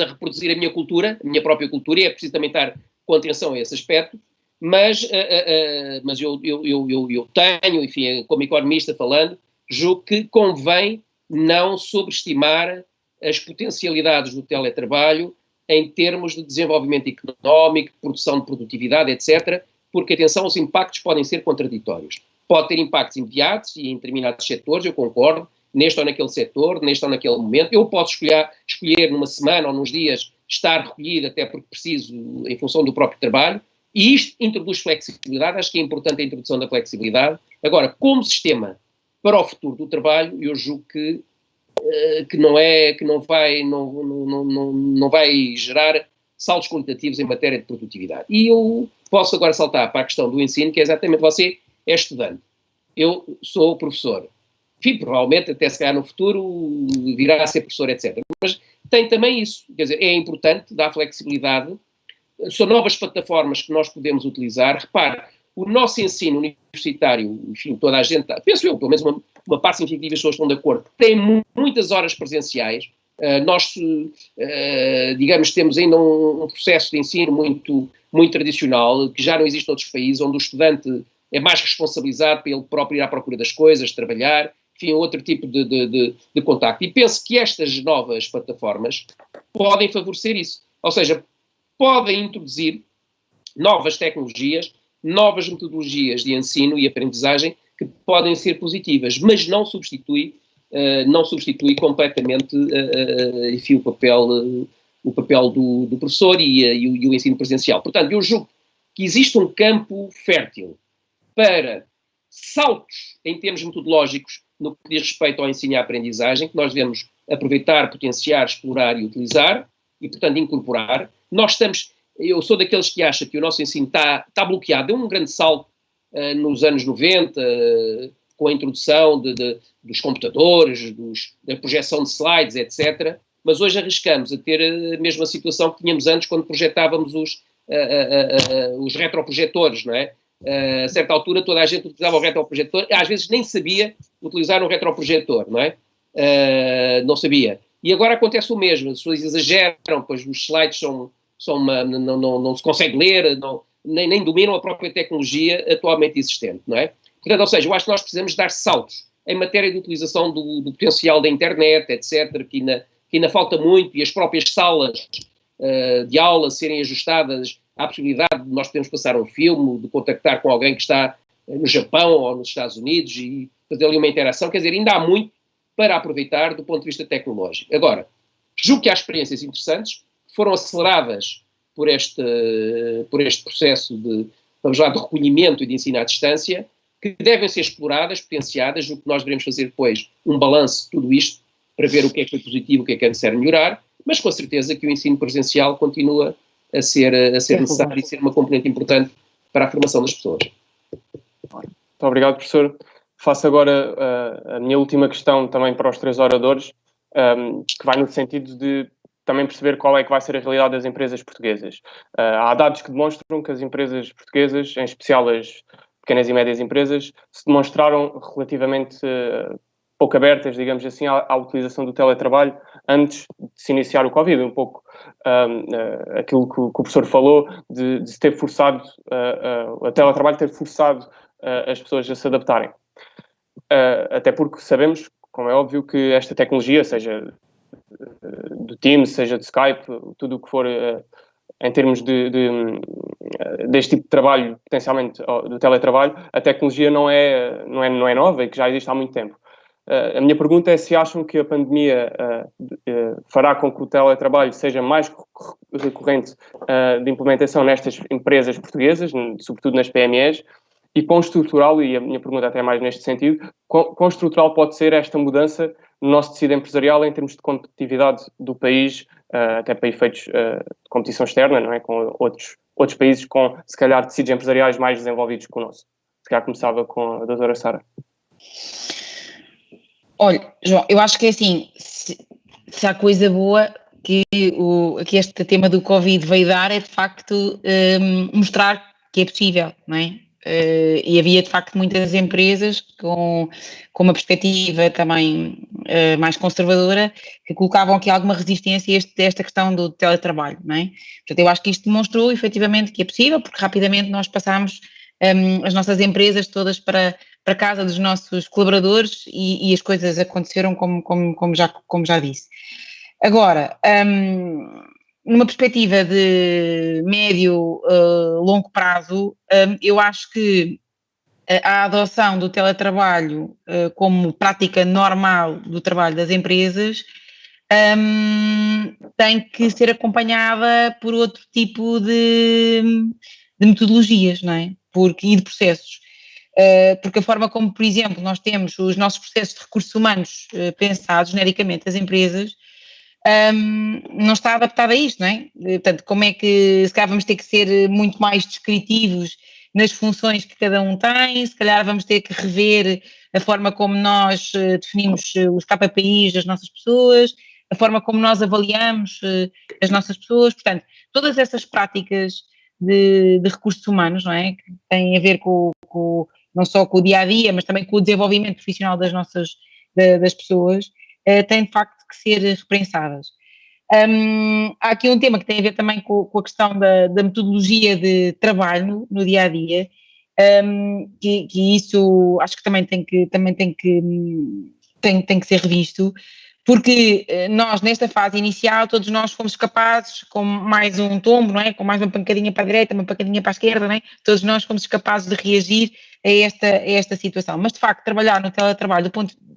reproduzir a minha cultura, a minha própria cultura, e é preciso também estar com atenção a esse aspecto, mas eu tenho, enfim, como economista falando, julgo que convém não sobreestimar as potencialidades do teletrabalho em termos de desenvolvimento económico, produção de produtividade, etc., porque, atenção, os impactos podem ser contraditórios. Pode ter impactos imediatos e em determinados setores, eu concordo, neste ou naquele setor, neste ou naquele momento. Eu posso escolher numa semana ou nos dias estar recolhido, até porque preciso, em função do próprio trabalho, e isto introduz flexibilidade. Acho que é importante a introdução da flexibilidade. Agora, como sistema para o futuro do trabalho, eu julgo que não vai gerar saltos qualitativos em matéria de produtividade. E eu posso agora saltar para a questão do ensino, que é exatamente, você é estudante, eu sou professor. Enfim, provavelmente até se calhar no futuro virá a ser professor, etc. Mas tem também isso, quer dizer, é importante dar flexibilidade, são novas plataformas que nós podemos utilizar. Repare, o nosso ensino universitário, enfim, toda a gente, penso eu, pelo menos uma parte significativa das pessoas estão de acordo, tem muitas horas presenciais. Nós, digamos, temos ainda um processo de ensino muito tradicional, que já não existe noutros países, onde o estudante é mais responsabilizado para ele próprio ir à procura das coisas, trabalhar, enfim, outro tipo de contacto. E penso que estas novas plataformas podem favorecer isso. Ou seja, podem introduzir novas tecnologias, novas metodologias de ensino e aprendizagem que podem ser positivas, mas não substitui completamente, enfim, o papel do professor e o ensino presencial. Portanto, eu julgo que existe um campo fértil para saltos em termos metodológicos no que diz respeito ao ensino e à aprendizagem, que nós devemos aproveitar, potenciar, explorar e utilizar, e, portanto, incorporar. Eu sou daqueles que acham que o nosso ensino está bloqueado. Deu um grande salto nos anos 90, com a introdução dos computadores, da projeção de slides, etc. Mas hoje arriscamos a ter a mesma situação que tínhamos antes quando projetávamos os retroprojetores, não é? A certa altura toda a gente utilizava o retroprojetor, às vezes nem sabia utilizar um retroprojetor, não é? Não sabia. E agora acontece o mesmo, as pessoas exageram, pois os slides não se consegue ler, nem dominam a própria tecnologia atualmente existente, não é? Portanto, ou seja, eu acho que nós precisamos dar saltos em matéria de utilização do potencial da internet, etc., que ainda falta muito, e as próprias salas de aula serem ajustadas à possibilidade de nós podermos passar um filme, de contactar com alguém que está no Japão ou nos Estados Unidos e fazer ali uma interação. Quer dizer, ainda há muito para aproveitar do ponto de vista tecnológico. Agora, julgo que há experiências interessantes que foram aceleradas por este processo de recolhimento e de ensino à distância, que devem ser exploradas, potenciadas. Julgo que nós devemos fazer depois um balanço de tudo isto para ver o que é que foi positivo, o que é necessário melhorar, mas com certeza que o ensino presencial continua a ser necessário e ser uma componente importante para a formação das pessoas. Muito obrigado, professor. Faço agora a minha última questão também para os três oradores, que vai no sentido de também perceber qual é que vai ser a realidade das empresas portuguesas. Há dados que demonstram que as empresas portuguesas, em especial as pequenas e médias empresas, se demonstraram relativamente pouco abertas, digamos assim, à utilização do teletrabalho antes de se iniciar o Covid. Um pouco aquilo que o professor falou de se ter forçado, o teletrabalho ter forçado as pessoas a se adaptarem. Até porque sabemos, como é óbvio, que esta tecnologia, seja do Teams, seja de Skype, tudo o que for em termos deste tipo de trabalho, potencialmente do teletrabalho, a tecnologia não é nova e que já existe há muito tempo. A minha pergunta é se acham que a pandemia fará com que o teletrabalho seja mais recorrente de implementação nestas empresas portuguesas, sobretudo nas PMEs, e quão estrutural, e a minha pergunta até é mais neste sentido, quão estrutural pode ser esta mudança no nosso tecido empresarial em termos de competitividade do país, até para efeitos de competição externa, não é? Com outros países com, se calhar, tecidos empresariais mais desenvolvidos que o nosso. Se calhar começava com a doutora Sara. Olha, João, eu acho que é assim, se há coisa boa que este tema do Covid veio dar é, de facto, mostrar que é possível, não é? E havia, de facto, muitas empresas com uma perspectiva também mais conservadora que colocavam aqui alguma resistência a esta questão do teletrabalho, não é? Portanto, eu acho que isto demonstrou, efetivamente, que é possível, porque rapidamente nós passámos as nossas empresas todas para casa dos nossos colaboradores e as coisas aconteceram como já disse. Agora, numa perspectiva de médio, longo prazo, eu acho que a adoção do teletrabalho como prática normal do trabalho das empresas tem que ser acompanhada por outro tipo de metodologias, não é? E de processos. Porque a forma como, por exemplo, nós temos os nossos processos de recursos humanos pensados genericamente, as empresas, não está adaptada a isto, não é? Portanto, como é que, se calhar vamos ter que ser muito mais descritivos nas funções que cada um tem, se calhar vamos ter que rever a forma como nós definimos os KPIs das nossas pessoas, a forma como nós avaliamos as nossas pessoas, portanto, todas essas práticas de recursos humanos, não é? Que têm a ver não só com o dia-a-dia, mas também com o desenvolvimento profissional das pessoas, têm de facto que ser repensadas. Há aqui um tema que tem a ver também com a questão da metodologia de trabalho no dia-a-dia, que isso acho que também tem que ser revisto, porque nós, nesta fase inicial, todos nós fomos capazes, com mais um tombo, não é? Com mais uma pancadinha para a direita, uma pancadinha para a esquerda, não é? Todos nós fomos capazes de reagir a esta situação. Mas, de facto, trabalhar no teletrabalho,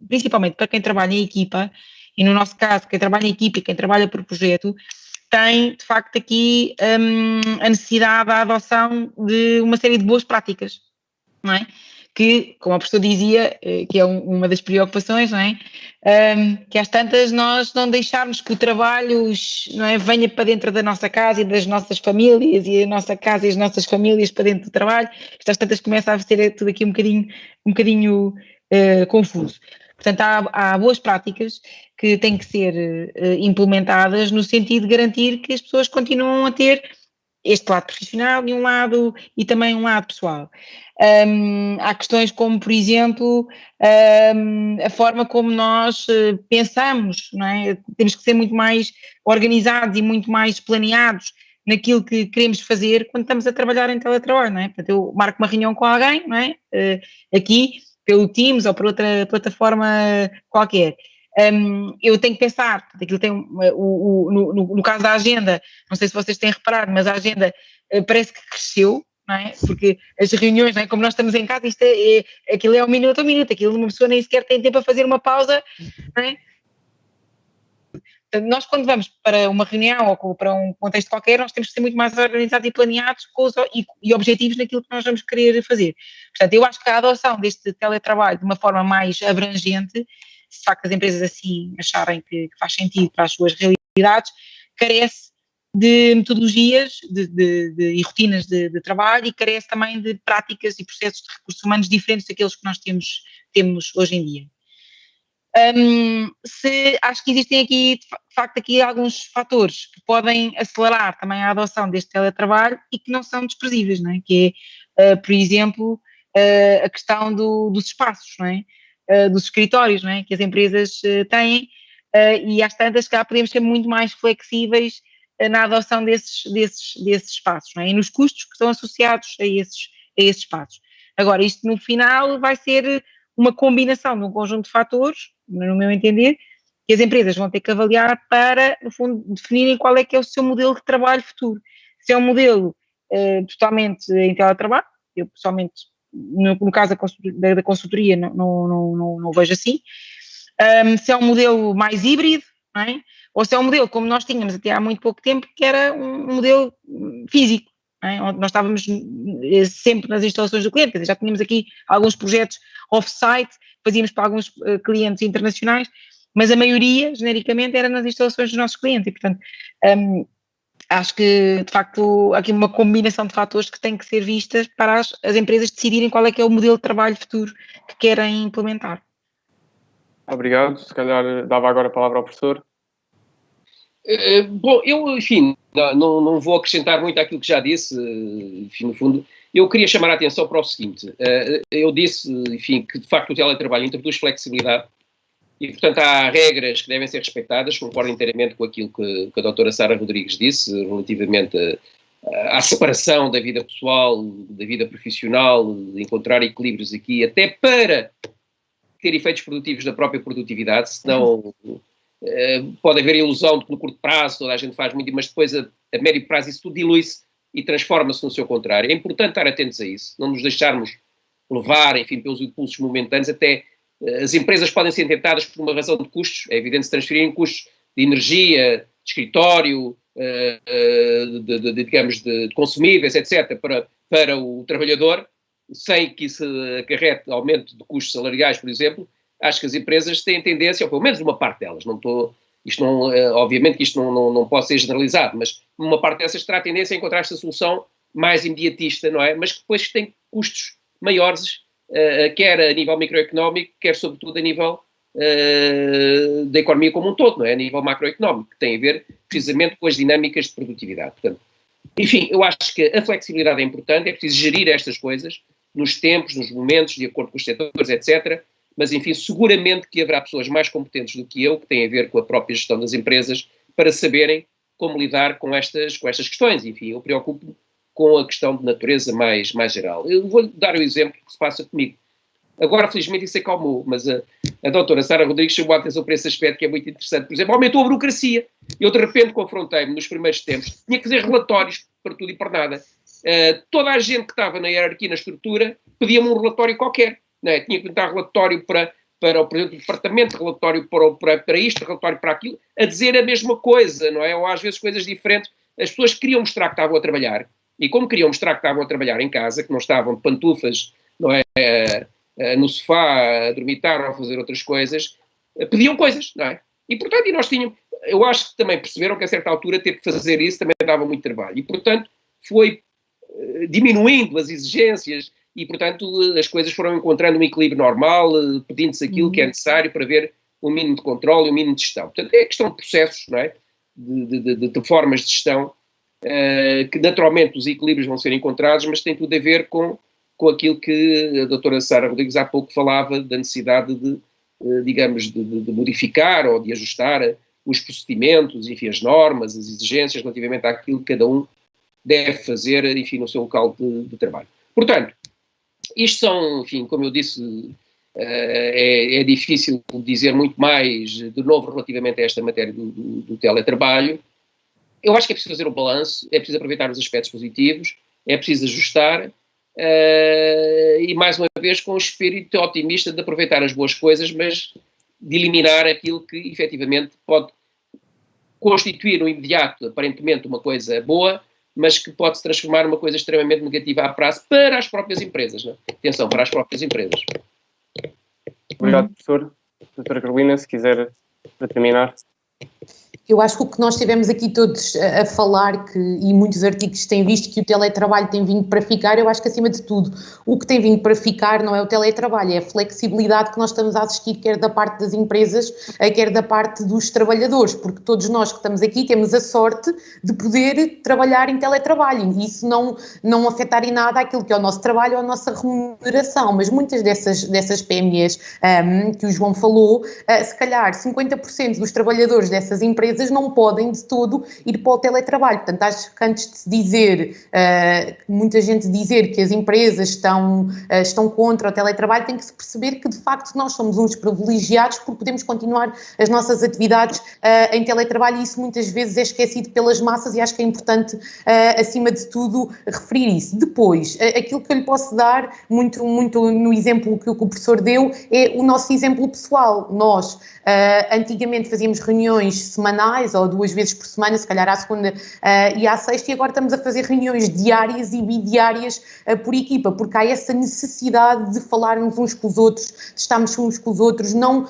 principalmente para quem trabalha em equipa, e no nosso caso, quem trabalha em equipa e quem trabalha por projeto, tem, de facto, aqui a necessidade da adoção de uma série de boas práticas, não é? Que, como a professora dizia, que é uma das preocupações, não é? Que às tantas nós não deixarmos que o trabalho, não é, venha para dentro da nossa casa e das nossas famílias, e a nossa casa e as nossas famílias para dentro do trabalho, que às tantas começa a ser tudo aqui um bocadinho confuso. Portanto, há boas práticas que têm que ser implementadas no sentido de garantir que as pessoas continuam a ter este lado profissional e também um lado pessoal. Há questões como, por exemplo, a forma como nós pensamos, não é? Temos que ser muito mais organizados e muito mais planeados naquilo que queremos fazer quando estamos a trabalhar em teletrabalho, não é? Portanto, eu marco uma reunião com alguém, não é? Aqui, pelo Teams ou por outra plataforma qualquer. Eu tenho que pensar, aquilo tem no caso da agenda, não sei se vocês têm reparado, mas a agenda parece que cresceu, não é? Porque as reuniões, não é? Como nós estamos em casa, aquilo é um minuto a minuto, aquilo uma pessoa nem sequer tem tempo a fazer uma pausa, não é? Nós, quando vamos para uma reunião ou para um contexto qualquer, nós temos que ser muito mais organizados e planeados e objetivos naquilo que nós vamos querer fazer. Portanto, eu acho que a adoção deste teletrabalho de uma forma mais abrangente, se de facto as empresas assim acharem que faz sentido para as suas realidades, carece de metodologias e rotinas de trabalho e carece também de práticas e processos de recursos humanos diferentes daqueles que nós temos hoje em dia. Acho que existem aqui, de facto, alguns fatores que podem acelerar também a adoção deste teletrabalho e que não são desprezíveis, não é? Que é, por exemplo, a questão dos espaços, não é? Dos escritórios, não é? Que as empresas têm e às tantas cá podemos ser muito mais flexíveis na adoção desses espaços, não é? E nos custos que estão associados a esses espaços. Agora, isto no final vai ser uma combinação de um conjunto de fatores, no meu entender, que as empresas vão ter que avaliar para, no fundo, definirem qual é que é o seu modelo de trabalho futuro. Se é um modelo totalmente em teletrabalho, eu pessoalmente, no caso da consultoria, não vejo assim. Se é um modelo mais híbrido, não é? Ou se é um modelo como nós tínhamos até há muito pouco tempo, que era um modelo físico, é? Onde nós estávamos sempre nas instalações do cliente, quer dizer, já tínhamos aqui alguns projetos off-site, fazíamos para alguns clientes internacionais, mas a maioria, genericamente, era nas instalações dos nossos clientes e, portanto, acho que, de facto, há aqui uma combinação de fatores que tem que ser vistas para as empresas decidirem qual é que é o modelo de trabalho futuro que querem implementar. Obrigado. Se calhar dava agora a palavra ao professor. Bom, eu, enfim, não vou acrescentar muito àquilo que já disse, enfim, no fundo, eu queria chamar a atenção para o seguinte, eu disse, enfim, que de facto o teletrabalho introduz flexibilidade e, portanto, há regras que devem ser respeitadas, concordo inteiramente com aquilo que a doutora Sara Rodrigues disse, relativamente à separação da vida pessoal, da vida profissional, de encontrar equilíbrios aqui, até para ter efeitos produtivos da própria produtividade, senão pode haver a ilusão de que no curto prazo toda a gente faz muito, mas depois a médio prazo isso tudo dilui-se e transforma-se no seu contrário. É importante estar atentos a isso, não nos deixarmos levar, enfim, pelos impulsos momentâneos, até as empresas podem ser tentadas por uma razão de custos, é evidente se transferirem custos de energia, de escritório, digamos, de consumíveis, etc., para o trabalhador, sem que isso acarrete aumento de custos salariais, por exemplo. Acho que as empresas têm tendência, ou pelo menos uma parte delas, não estou Isto não, obviamente que isto não pode ser generalizado, mas uma parte dessas terá a tendência a encontrar esta solução mais imediatista, não é? Mas que depois tem custos maiores, quer a nível microeconómico, quer sobretudo a nível da economia como um todo, não é? A nível macroeconómico, que tem a ver precisamente com as dinâmicas de produtividade. Portanto, enfim, eu acho que a flexibilidade é importante, é preciso gerir estas coisas nos tempos, nos momentos, de acordo com os setores, etc. Mas, enfim, seguramente que haverá pessoas mais competentes do que eu, que têm a ver com a própria gestão das empresas, para saberem como lidar com estas questões. Enfim, eu preocupo-me com a questão de natureza mais geral. Eu vou dar o exemplo que se passa comigo. Agora, felizmente, isso acalmou, mas a doutora Sara Rodrigues chamou a atenção para esse aspecto que é muito interessante. Por exemplo, aumentou a burocracia. Eu, de repente, confrontei-me nos primeiros tempos, tinha que fazer relatórios para tudo e para nada. Toda a gente que estava na hierarquia, na estrutura, pedia-me um relatório qualquer. Não é? Tinha que dar relatório para o presidente do departamento, relatório para isto, relatório para aquilo, a dizer a mesma coisa, não é? Ou às vezes coisas diferentes. As pessoas queriam mostrar que estavam a trabalhar, e como queriam mostrar que estavam a trabalhar em casa, que não estavam de pantufas, não é? No sofá, a dormitar ou a fazer outras coisas, pediam coisas, não é? E, portanto, eu acho que também perceberam que a certa altura ter que fazer isso também dava muito trabalho. E, portanto, foi diminuindo as exigências e, portanto, as coisas foram encontrando um equilíbrio normal, pedindo-se aquilo que é necessário para ver o mínimo de controle e o mínimo de gestão. Portanto, é questão de processos, não é? De formas de gestão, que naturalmente os equilíbrios vão ser encontrados, mas tem tudo a ver com aquilo que a doutora Sara Rodrigues há pouco falava, da necessidade de modificar ou de ajustar os procedimentos, enfim, as normas, as exigências relativamente àquilo que cada um deve fazer, enfim, no seu local de trabalho. Portanto, isto são, enfim, como eu disse, é difícil dizer muito mais de novo relativamente a esta matéria do teletrabalho. Eu acho que é preciso fazer um balanço, é preciso aproveitar os aspectos positivos, é preciso ajustar, e mais uma vez com o espírito otimista de aproveitar as boas coisas, mas de eliminar aquilo que efetivamente pode constituir no imediato, aparentemente, uma coisa boa, mas que pode se transformar numa coisa extremamente negativa a prazo para as próprias empresas. Não é? Atenção, para as próprias empresas. Obrigado, professor. Doutora Carolina, se quiser, para terminar. Eu acho que o que nós tivemos aqui todos a falar, e muitos artigos têm visto que o teletrabalho tem vindo para ficar, eu acho que acima de tudo o que tem vindo para ficar não é o teletrabalho, é a flexibilidade que nós estamos a assistir, quer da parte das empresas, quer da parte dos trabalhadores, porque todos nós que estamos aqui temos a sorte de poder trabalhar em teletrabalho e isso não afetar em nada aquilo que é o nosso trabalho ou a nossa remuneração, mas muitas dessas PMEs que o João falou, se calhar 50% dos trabalhadores dessas empresas não podem de todo ir para o teletrabalho. Portanto, acho que antes de se dizer, muita gente dizer que as empresas estão contra o teletrabalho, tem que se perceber que de facto nós somos uns privilegiados porque podemos continuar as nossas atividades em teletrabalho e isso muitas vezes é esquecido pelas massas e acho que é importante, acima de tudo, referir isso. Depois, aquilo que eu lhe posso dar, muito no exemplo que o professor deu, é o nosso exemplo pessoal. Nós, antigamente fazíamos reuniões semanais ou 2 vezes por semana, se calhar à segunda e à sexta, e agora estamos a fazer reuniões diárias e bidiárias por equipa, porque há essa necessidade de falarmos uns com os outros, de estarmos uns com os outros, não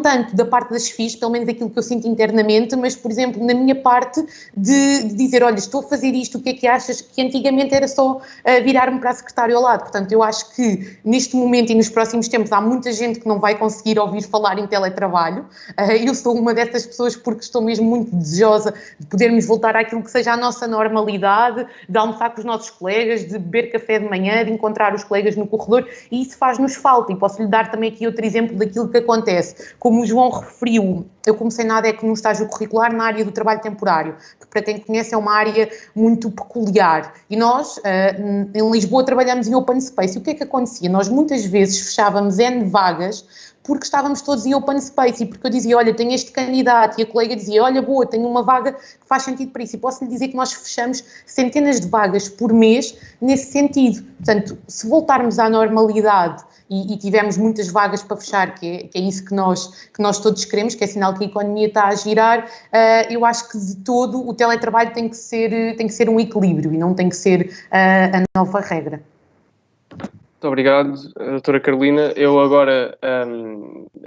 tanto da parte das FIs, pelo menos aquilo que eu sinto internamente, mas, por exemplo, na minha parte, de dizer, olha, estou a fazer isto, o que é que achas? Que antigamente era só virar-me para a secretária ao lado. Portanto, eu acho que neste momento e nos próximos tempos há muita gente que não vai conseguir ouvir falar em teletrabalho. Eu sou uma dessas pessoas porque estou mesmo muito desejosa de podermos voltar àquilo que seja a nossa normalidade, de almoçar com os nossos colegas, de beber café de manhã, de encontrar os colegas no corredor, e isso faz-nos falta. E posso-lhe dar também aqui outro exemplo daquilo que acontece. Como o João referiu, eu comecei na ADEC num estágio curricular na área do trabalho temporário, que para quem conhece é uma área muito peculiar. E nós, em Lisboa, trabalhamos em open space. E o que é que acontecia? Nós muitas vezes fechávamos N vagas porque estávamos todos em open space e porque eu dizia, olha, tenho este candidato, e a colega dizia, olha, boa, tenho uma vaga que faz sentido para isso. E posso lhe dizer que nós fechamos centenas de vagas por mês nesse sentido. Portanto, se voltarmos à normalidade e tivermos muitas vagas para fechar, que é isso que nós todos queremos, que é sinal que a economia está a girar, eu acho que de todo o teletrabalho tem que ser um equilíbrio e não tem que ser a nova regra. Muito obrigado, doutora Carolina. Eu agora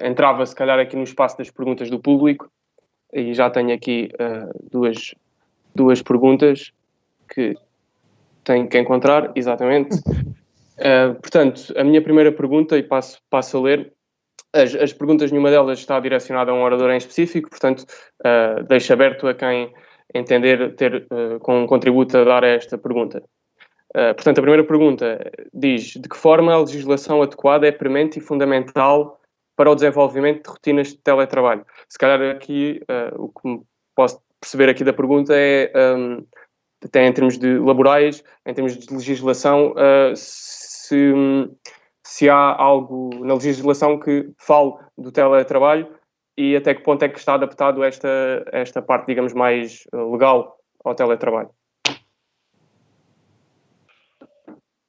entrava, se calhar, aqui no espaço das perguntas do público. e já tenho aqui duas perguntas que tenho que encontrar, exatamente. Portanto, a minha primeira pergunta, e passo a ler, as perguntas, nenhuma delas está direcionada a um orador em específico, portanto, deixo aberto a quem entender ter com um contributo a dar a esta pergunta. Portanto, a primeira pergunta diz: de que forma a legislação adequada é premente e fundamental para o desenvolvimento de rotinas de teletrabalho? Se calhar aqui, o que posso perceber aqui da pergunta é, até em termos de laborais, em termos de legislação, se há algo na legislação que fale do teletrabalho e até que ponto é que está adaptado esta parte, digamos, mais legal ao teletrabalho.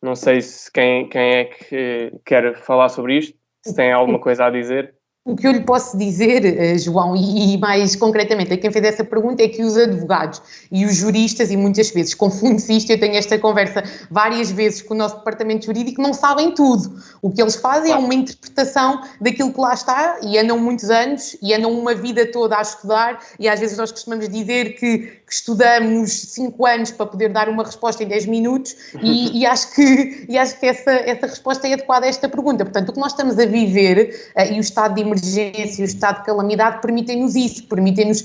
Não sei se quem é que quer falar sobre isto, se tem alguma coisa a dizer. O que eu lhe posso dizer, João, e mais concretamente a quem fez essa pergunta, é que os advogados e os juristas, e muitas vezes confunde-se isto, eu tenho esta conversa várias vezes com o nosso departamento jurídico, não sabem tudo. O que eles fazem é uma interpretação daquilo que lá está, e andam muitos anos, e andam uma vida toda a estudar, e às vezes nós costumamos dizer que estudamos 5 anos para poder dar uma resposta em 10 minutos, e acho que essa resposta é adequada a esta pergunta. Portanto, o que nós estamos a viver, e o estado de emergência e o estado de calamidade permitem-nos isso, permitem-nos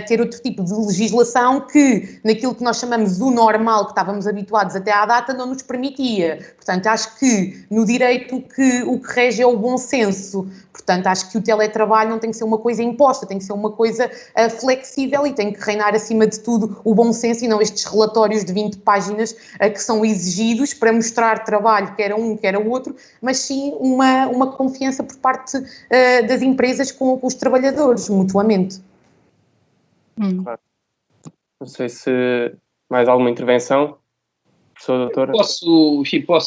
ter outro tipo de legislação que, naquilo que nós chamamos o normal, que estávamos habituados até à data, não nos permitia. Portanto, acho que no direito o que rege é o bom senso. Portanto, acho que o teletrabalho não tem que ser uma coisa imposta, tem que ser uma coisa flexível e tem que reinar acima de tudo o bom senso e não estes relatórios de 20 páginas que são exigidos para mostrar trabalho, quer a um, quer a outro, mas sim uma confiança por parte das empresas com os trabalhadores, mutuamente. Claro. Não sei se mais alguma intervenção, professora doutora? Posso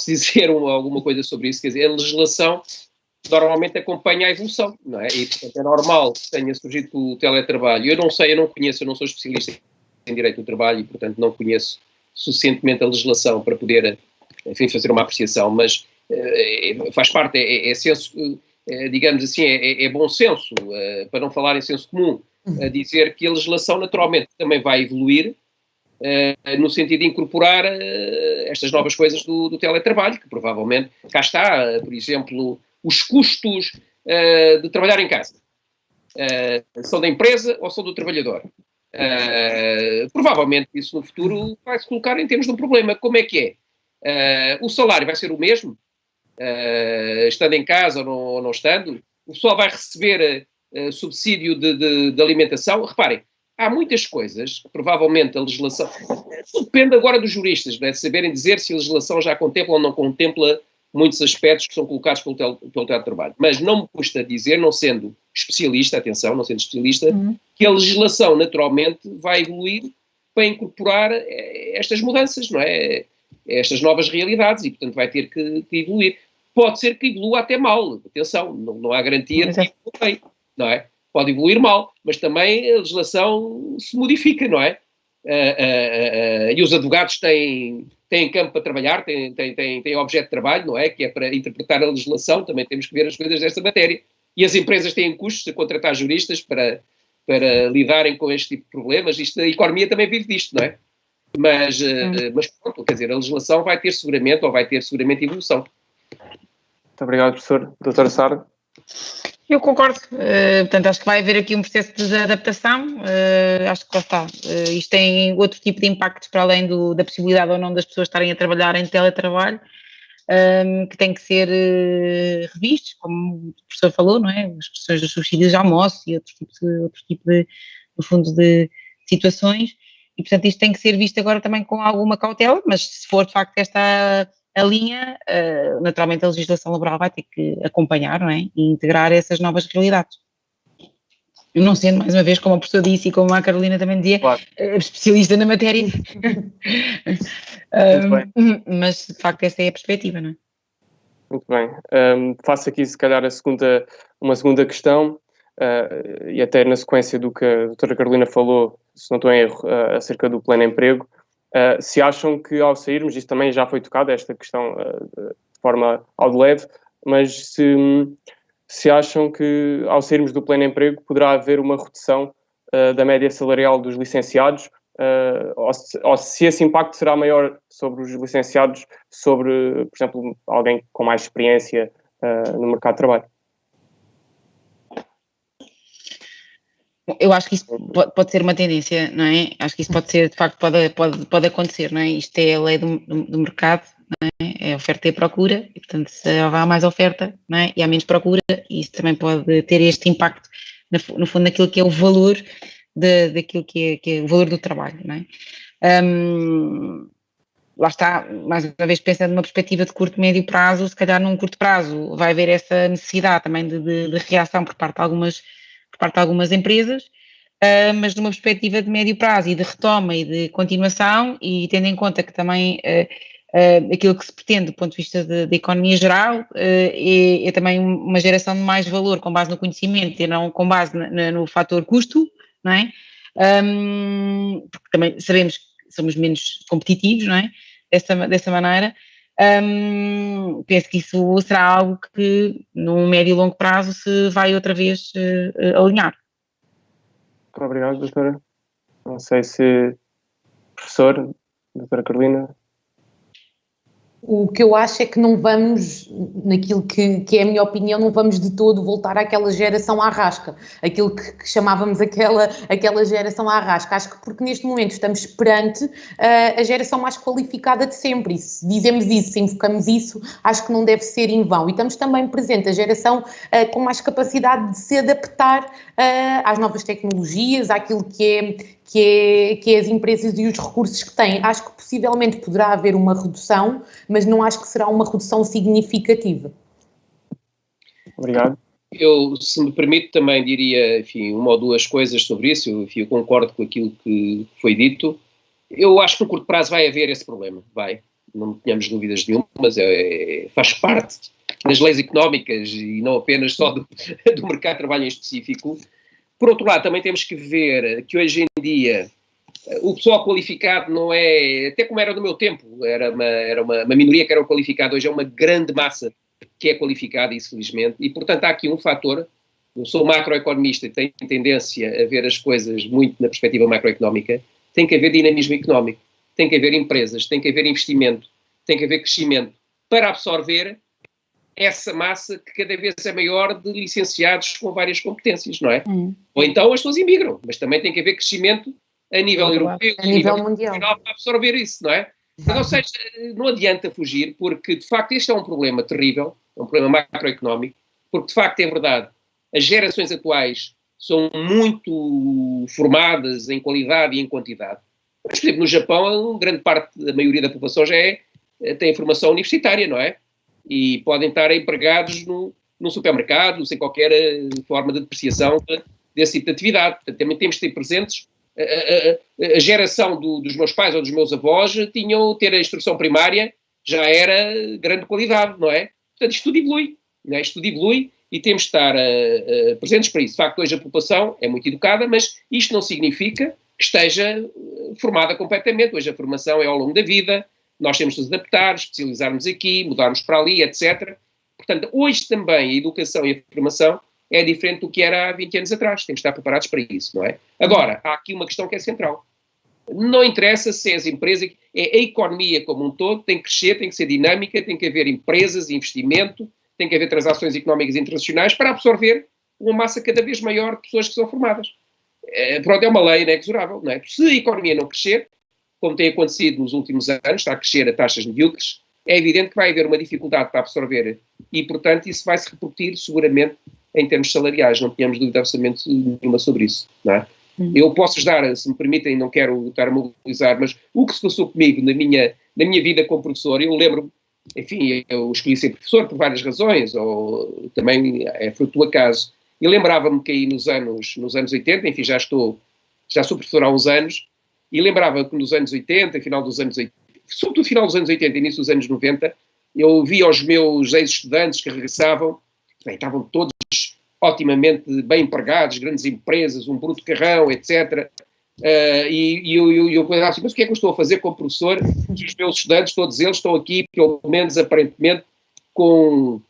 dizer alguma coisa sobre isso, quer dizer, a legislação normalmente acompanha a evolução, não é? E, portanto, é normal que tenha surgido o teletrabalho. Eu não sou especialista em direito do trabalho e, portanto, não conheço suficientemente a legislação para poder, enfim, fazer uma apreciação, mas faz parte, é senso, digamos assim, é bom senso, para não falar em senso comum, dizer que a legislação naturalmente também vai evoluir no sentido de incorporar estas novas coisas do teletrabalho, que provavelmente, cá está, por exemplo, os custos de trabalhar em casa. São da empresa ou são do trabalhador? Provavelmente isso no futuro vai se colocar em termos de um problema. Como é que é? O salário vai ser o mesmo? Estando em casa ou não estando? O pessoal vai receber subsídio de alimentação? Reparem, há muitas coisas que provavelmente a legislação... Depende agora dos juristas, não é? De saberem dizer se a legislação já contempla ou não contempla muitos aspectos que são colocados pelo teletrabalho. Mas não me custa dizer, não sendo especialista, atenção, não sendo especialista, que a legislação naturalmente vai evoluir para incorporar estas mudanças, não é? Estas novas realidades e, portanto, vai ter que evoluir. Pode ser que evolua até mal, atenção, não há garantia de que evolua bem, não é? Pode evoluir mal, mas também a legislação se modifica, não é? E os advogados têm campo para trabalhar, têm objeto de trabalho, não é? Que é para interpretar a legislação, também temos que ver as coisas desta matéria. E as empresas têm custos a contratar juristas para lidarem com este tipo de problemas. A economia também vive disto, não é? Mas pronto, quer dizer, a legislação vai ter seguramente evolução. Muito obrigado, professor. Doutora Sara? Eu concordo, portanto acho que vai haver aqui um processo de adaptação, acho que lá está, isto tem outro tipo de impactos para além da possibilidade ou não das pessoas estarem a trabalhar em teletrabalho, que tem que ser revistos, como o professor falou, não é? As questões dos subsídios de almoço e outro tipo de, no fundo, de situações, e portanto isto tem que ser visto agora também com alguma cautela, mas se for de facto esta a linha, naturalmente a legislação laboral vai ter que acompanhar, não é? E integrar essas novas realidades. Não sendo, mais uma vez, como a professora disse e como a Carolina também dizia, claro, especialista na matéria, mas de facto essa é a perspectiva, não é? Muito bem. Faço aqui, se calhar, uma segunda questão, e até na sequência do que a doutora Carolina falou, se não estou em erro, acerca do pleno emprego. Se acham que ao sairmos, isso também já foi tocado, esta questão de forma ao de leve, mas se acham que ao sairmos do pleno emprego poderá haver uma redução da média salarial dos licenciados, ou se esse impacto será maior sobre os licenciados, sobre, por exemplo, alguém com mais experiência no mercado de trabalho. Eu acho que isso pode ser uma tendência, não é? Acho que isso pode ser, de facto, pode acontecer, não é? Isto é a lei do mercado, não é? É oferta e procura, e portanto, se há mais oferta, não é? E há menos procura, isso também pode ter este impacto, no fundo, naquilo que é o valor daquilo que é o valor do trabalho, não é? Lá está, mais uma vez pensando numa perspectiva de curto, médio prazo, se calhar num curto prazo vai haver essa necessidade também de reação por parte de algumas empresas, mas numa perspectiva de médio prazo e de retoma e de continuação, e tendo em conta que também aquilo que se pretende do ponto de vista da economia geral é também uma geração de mais valor com base no conhecimento e não com base no fator custo, não é? Porque também sabemos que somos menos competitivos, não é? Dessa maneira. Penso que isso será algo que no médio e longo prazo se vai outra vez alinhar. Obrigado, doutora. Não sei se professor, doutora Carolina. O que eu acho é que não vamos, naquilo que é a minha opinião, não vamos de todo voltar àquela geração à rasca, aquilo que chamávamos aquela geração à rasca. Acho que porque neste momento estamos perante a geração mais qualificada de sempre, e se dizemos isso, se invocamos isso, acho que não deve ser em vão. E estamos também presente a geração com mais capacidade de se adaptar às novas tecnologias, àquilo que é as empresas e os recursos que têm. Acho que possivelmente poderá haver uma redução, mas não acho que será uma redução significativa. Obrigado. Eu, se me permite, também diria, enfim, uma ou duas coisas sobre isso. Eu concordo com aquilo que foi dito. Eu acho que no curto prazo vai haver esse problema, não tenhamos dúvidas nenhuma, mas faz parte das leis económicas e não apenas só do mercado de trabalho em específico. Por outro lado, também temos que ver que hoje em dia o pessoal qualificado não é, até como era no meu tempo, era uma minoria que era qualificada, hoje é uma grande massa que é qualificada, infelizmente, e portanto há aqui um fator. Eu sou macroeconomista e tenho tendência a ver as coisas muito na perspectiva macroeconómica. Tem que haver dinamismo económico, tem que haver empresas, tem que haver investimento, tem que haver crescimento para absorver essa massa que cada vez é maior de licenciados com várias competências, não é? Ou então as pessoas imigram, mas também tem que haver crescimento a nível europeu, a nível mundial, para absorver isso, não é? Mas, ou seja, não adianta fugir, porque de facto este é um problema terrível, é um problema macroeconómico, porque de facto é verdade, as gerações atuais são muito formadas em qualidade e em quantidade. Mas, por exemplo, no Japão, grande parte da maioria da população já tem formação universitária, não é? E podem estar empregados no supermercado, sem qualquer forma de depreciação desse tipo de atividade. Portanto, também temos de ter presentes a geração dos meus pais ou dos meus avós ter a instrução primária já era grande qualidade, não é? Portanto, isto tudo evolui, não é? Isto tudo evolui e temos de estar presentes para isso. De facto, hoje a população é muito educada, mas isto não significa que esteja formada completamente. Hoje a formação é ao longo da vida, nós temos de nos adaptar, especializarmos aqui, mudarmos para ali, etc. Portanto, hoje também a educação e a formação é diferente do que era há 20 anos atrás. Temos de estar preparados para isso, não é? Agora, há aqui uma questão que é central. Não interessa se as empresas, a economia como um todo tem que crescer, tem que ser dinâmica, tem que haver empresas, investimento, tem que haver transações económicas internacionais para absorver uma massa cada vez maior de pessoas que são formadas. Pronto, é uma lei inexorável, não é? Se a economia não crescer, como tem acontecido nos últimos anos, está a crescer a taxas medíocres, é evidente que vai haver uma dificuldade para absorver e, portanto, isso vai se repercutir seguramente em termos salariais, não tínhamos dúvida absolutamente nenhuma sobre isso, não é? Eu posso dar, se me permitem, não quero estar a mobilizar, mas o que se passou comigo na minha vida como professor, eu lembro, enfim, eu escolhi ser professor por várias razões, ou também é fruto do acaso, e lembrava-me que aí nos anos 80, enfim, já sou professor há uns anos, e lembrava que nos anos 80, final dos anos 80, sobretudo final dos anos 80 e início dos anos 90, eu via os meus ex-estudantes que regressavam, estavam todos otimamente bem empregados, grandes empresas, um bruto carrão, etc. E eu pensava assim, mas o que é que eu estou a fazer como professor? Que os meus estudantes, todos eles, estão aqui, pelo menos aparentemente, com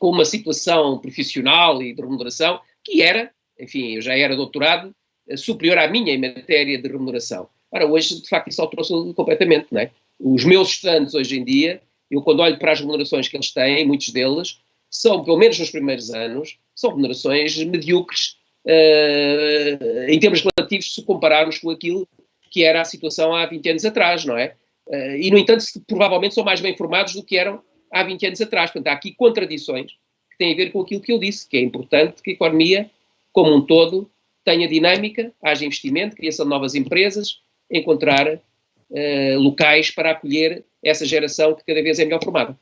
uma situação profissional e de remuneração, que era, enfim, eu já era doutorado, superior à minha em matéria de remuneração. Ora, hoje, de facto, isso alterou-se completamente, não é? Os meus estudantes, hoje em dia, eu quando olho para as remunerações que eles têm, muitos deles, são, pelo menos nos primeiros anos, são remunerações medíocres em termos relativos se compararmos com aquilo que era a situação há 20 anos atrás, não é? E, no entanto, provavelmente são mais bem informados do que eram há 20 anos atrás. Portanto, há aqui contradições que têm a ver com aquilo que eu disse, que é importante que a economia, como um todo, tenha dinâmica, haja investimento, criação de novas empresas, encontrar locais para acolher essa geração que cada vez é melhor formada.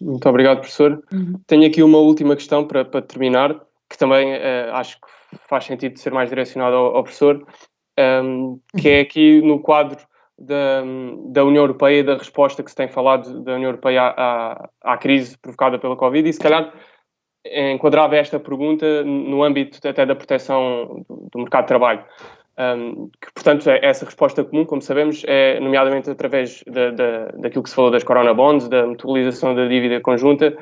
Muito obrigado, professor. Tenho aqui uma última questão para terminar, que também acho que faz sentido ser mais direcionado ao professor, que é aqui no quadro da União Europeia e da resposta que se tem falado da União Europeia à crise provocada pela Covid, e se calhar enquadrava esta pergunta no âmbito até da proteção do mercado de trabalho. Que, portanto, essa resposta comum, como sabemos, é nomeadamente através daquilo que se falou das Corona Bonds, da mutualização da dívida conjunta.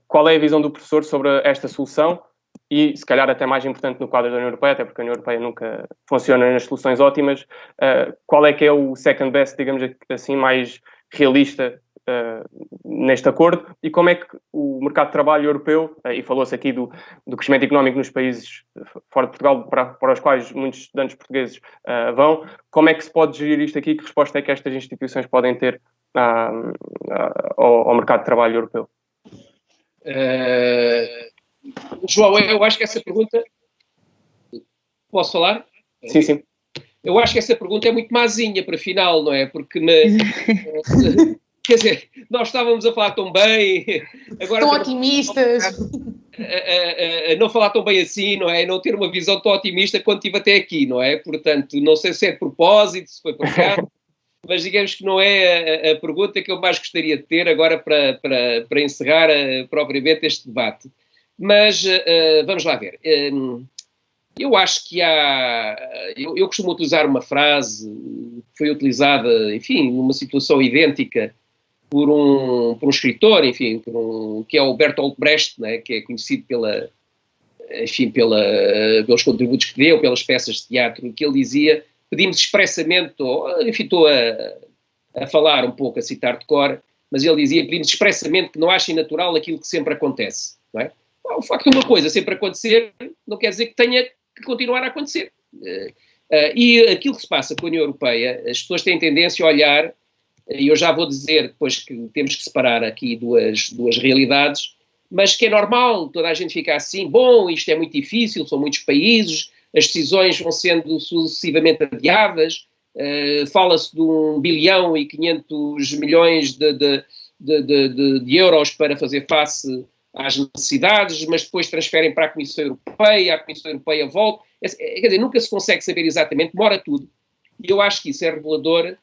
Qual é a visão do professor sobre esta solução e, se calhar, até mais importante no quadro da União Europeia, até porque a União Europeia nunca funciona nas soluções ótimas, qual é que é o second best, digamos assim, mais realista neste acordo, e como é que o mercado de trabalho europeu, e falou-se aqui do crescimento económico nos países fora de Portugal, para os quais muitos estudantes portugueses vão, como é que se pode gerir isto aqui? Que resposta é que estas instituições podem ter ao mercado de trabalho europeu? João, eu acho que essa pergunta... Posso falar? Sim, sim. Eu acho que essa pergunta é muito mazinha para final, não é? Porque quer dizer, nós estávamos a falar tão bem... Agora tão otimistas. A não falar tão bem assim, não é? Não ter uma visão tão otimista quanto tive até aqui, não é? Portanto, não sei se é de propósito, se foi por cá, mas digamos que não é a pergunta que eu mais gostaria de ter agora para encerrar propriamente este debate. Mas vamos lá ver. Eu acho que eu costumo utilizar uma frase que foi utilizada, enfim, numa situação idêntica por um escritor, enfim, que é o Bertolt Brecht, né, que é conhecido pelos contributos que deu, pelas peças de teatro, que ele dizia, pedimos expressamente, enfim, estou a falar um pouco, a citar de cor, mas ele dizia, pedimos expressamente que não achem natural aquilo que sempre acontece, não é? O facto de uma coisa sempre acontecer não quer dizer que tenha que continuar a acontecer. E aquilo que se passa com a União Europeia, as pessoas têm tendência a olhar, e eu já vou dizer depois que temos que separar aqui duas realidades, mas que é normal, toda a gente fica assim, bom, isto é muito difícil, são muitos países, as decisões vão sendo sucessivamente adiadas, fala-se de 1 bilhão e 500 milhões de euros para fazer face às necessidades, mas depois transferem para a Comissão Europeia volta. Quer dizer, nunca se consegue saber exatamente, demora tudo. E eu acho que isso é revelador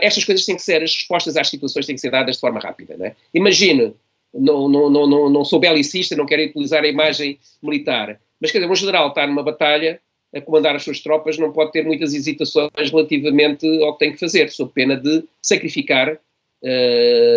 estas coisas têm que ser, as respostas às situações têm que ser dadas de forma rápida, não é? Imagino, não sou belicista, não quero utilizar a imagem militar, mas quer dizer, um general está numa batalha a comandar as suas tropas, não pode ter muitas hesitações relativamente ao que tem que fazer, sob pena de sacrificar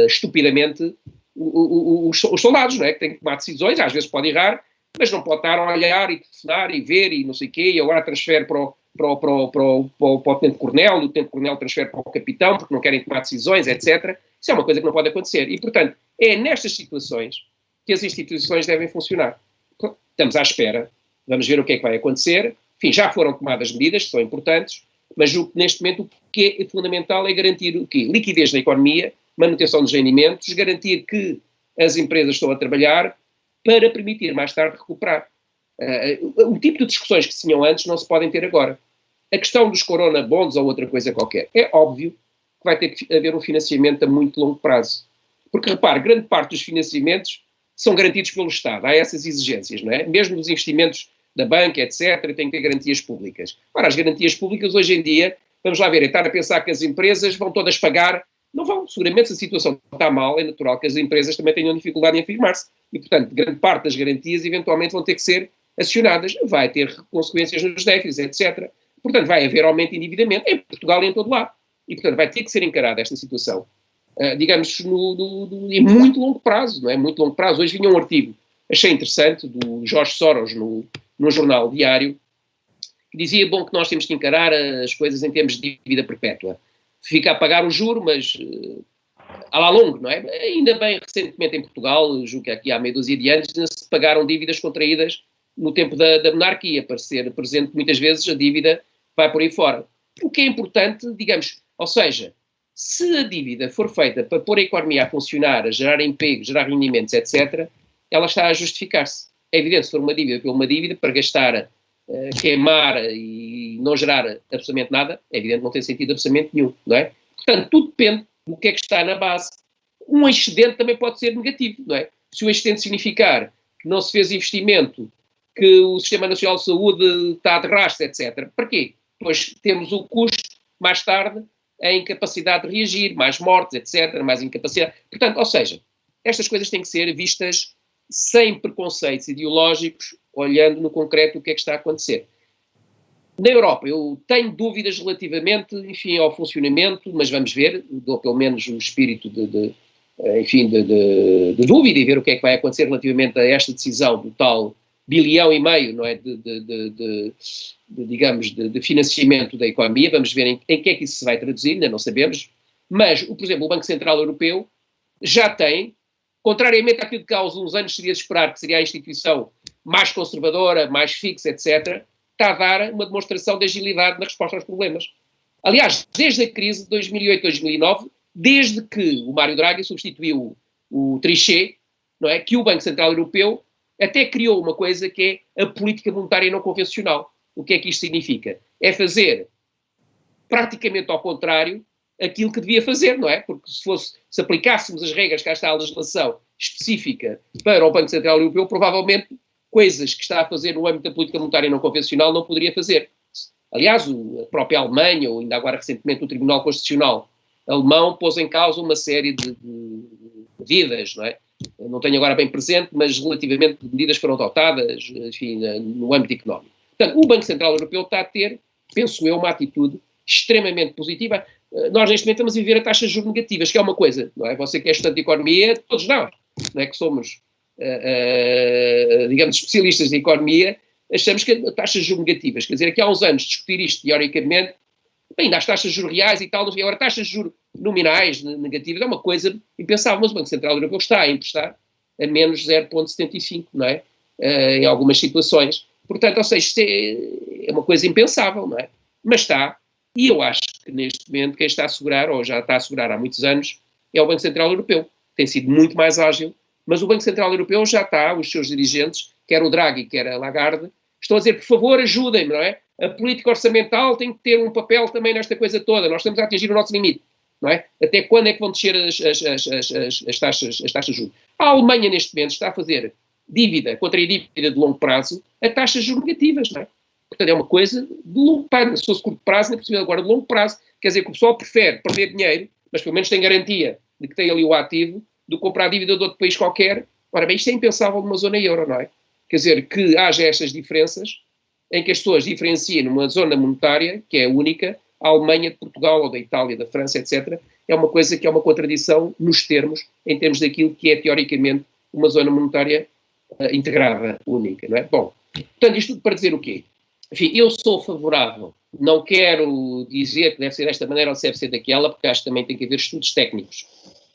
estupidamente os soldados, não é? Que têm que tomar decisões, às vezes pode errar, mas não pode estar a olhar e telefonar e ver e não sei o quê, e agora transfere para o tenente-coronel, o tenente-coronel transfere para o capitão, porque não querem tomar decisões, etc. Isso é uma coisa que não pode acontecer. E, portanto, é nestas situações que as instituições devem funcionar. Estamos à espera, vamos ver o que é que vai acontecer. Enfim, já foram tomadas medidas, que são importantes, mas neste momento o que é fundamental é garantir o quê? Liquidez na economia, manutenção dos rendimentos, garantir que as empresas estão a trabalhar para permitir mais tarde recuperar. O tipo de discussões que se tinham antes não se podem ter agora. A questão dos Corona Bonds ou outra coisa qualquer, é óbvio que vai ter que haver um financiamento a muito longo prazo. Porque, repare, grande parte dos financiamentos são garantidos pelo Estado. Há essas exigências, não é? Mesmo os investimentos da banca, etc., têm que ter garantias públicas. Ora, as garantias públicas hoje em dia, vamos lá ver, é estar a pensar que as empresas vão todas pagar. Não vão. Seguramente, se a situação está mal, é natural que as empresas também tenham dificuldade em afirmar-se. E, portanto, grande parte das garantias eventualmente vão ter que ser acionadas. Vai ter consequências nos déficits, etc. Portanto, vai haver aumento de endividamento em Portugal e em todo lado. E, portanto, vai ter que ser encarada esta situação, digamos, em muito longo prazo, não é? Muito longo prazo. Hoje vinha um artigo, achei interessante, do Jorge Soros, no num jornal diário, que dizia, bom, que nós temos que encarar as coisas em termos de dívida perpétua. Fica a pagar o juro, mas à la longo, não é? Ainda bem, recentemente em Portugal, julgo que aqui há meia dúzia de anos, se pagaram dívidas contraídas no tempo da monarquia, para ser presente muitas vezes a dívida vai por aí fora. O que é importante, digamos, ou seja, se a dívida for feita para pôr a economia a funcionar, a gerar emprego, gerar rendimentos, etc., ela está a justificar-se. É evidente, se for uma dívida pela uma dívida, para gastar, queimar e não gerar absolutamente nada, é evidente, não tem sentido absolutamente nenhum, não é? Portanto, tudo depende do que é que está na base. Um excedente também pode ser negativo, não é? Se o excedente significar que não se fez investimento, que o Sistema Nacional de Saúde está de rastro, etc. Para quê? Pois temos o custo, mais tarde, a incapacidade de reagir, mais mortes, etc., mais incapacidade. Portanto, ou seja, estas coisas têm que ser vistas sem preconceitos ideológicos, olhando no concreto o que é que está a acontecer. Na Europa, eu tenho dúvidas relativamente, enfim, ao funcionamento, mas vamos ver, dou pelo menos um espírito de dúvida e ver o que é que vai acontecer relativamente a esta decisão do tal 1,5 bilhão, não é, digamos, de financiamento da economia. Vamos ver em que é que isso se vai traduzir, ainda não sabemos. Mas, por exemplo, o Banco Central Europeu já tem, contrariamente àquilo que há uns anos seria de esperar, que seria a instituição mais conservadora, mais fixa, etc., está a dar uma demonstração de agilidade na resposta aos problemas. Aliás, desde a crise de 2008-2009, desde que o Mário Draghi substituiu o Trichet, não é, que o Banco Central Europeu até criou uma coisa que é a política monetária não convencional. O que é que isto significa? É fazer praticamente ao contrário aquilo que devia fazer, não é? Porque se aplicássemos as regras que cá está a legislação específica para o Banco Central Europeu, provavelmente coisas que está a fazer no âmbito da política monetária não convencional não poderia fazer. Aliás, a própria Alemanha, ou ainda agora recentemente o Tribunal Constitucional alemão, pôs em causa uma série de medidas, não é? Não tenho agora bem presente, mas relativamente medidas foram adotadas, enfim, no âmbito económico. Portanto, o Banco Central Europeu está a ter, penso eu, uma atitude extremamente positiva. Nós, neste momento, estamos a viver a taxas de juros negativas, que é uma coisa, não é? Você que é estudante de economia, todos nós, não é? Que somos, digamos, especialistas de economia, achamos que taxas de juros negativas, quer dizer, aqui há uns anos discutir isto teoricamente, bem, ainda as taxas de juros reais e tal, agora taxas de juros nominais negativas é uma coisa impensável, mas o Banco Central Europeu está a emprestar a menos 0,75, não é? Em algumas situações. Portanto, ou seja, isto é uma coisa impensável, não é? Mas está, e eu acho que neste momento quem está a assegurar, ou já está a assegurar há muitos anos, é o Banco Central Europeu. Tem sido muito mais ágil, mas o Banco Central Europeu já está, os seus dirigentes, quer o Draghi, quer a Lagarde, estão a dizer, por favor, ajudem-me, não é? A política orçamental tem que ter um papel também nesta coisa toda, nós estamos a atingir o nosso limite, não é? Até quando é que vão descer as taxas de juros? A Alemanha, neste momento, está a fazer dívida, contra a dívida de longo prazo, a taxas de juros negativas, não é? Portanto, é uma coisa de longo prazo, se fosse curto prazo, não é possível agora de longo prazo. Quer dizer que o pessoal prefere perder dinheiro, mas pelo menos tem garantia de que tem ali o ativo, do que comprar a dívida de outro país qualquer. Ora bem, isto é impensável numa zona euro, não é? Quer dizer, que haja estas diferenças, em que as pessoas diferenciem numa zona monetária, que é única, a Alemanha, de Portugal, ou da Itália, da França, etc., é uma coisa que é uma contradição nos termos, em termos daquilo que é, teoricamente, uma zona monetária integrada, única, não é? Bom, portanto, isto tudo para dizer o quê? Enfim, eu sou favorável, não quero dizer que deve ser desta maneira ou se deve ser daquela, porque acho que também tem que haver estudos técnicos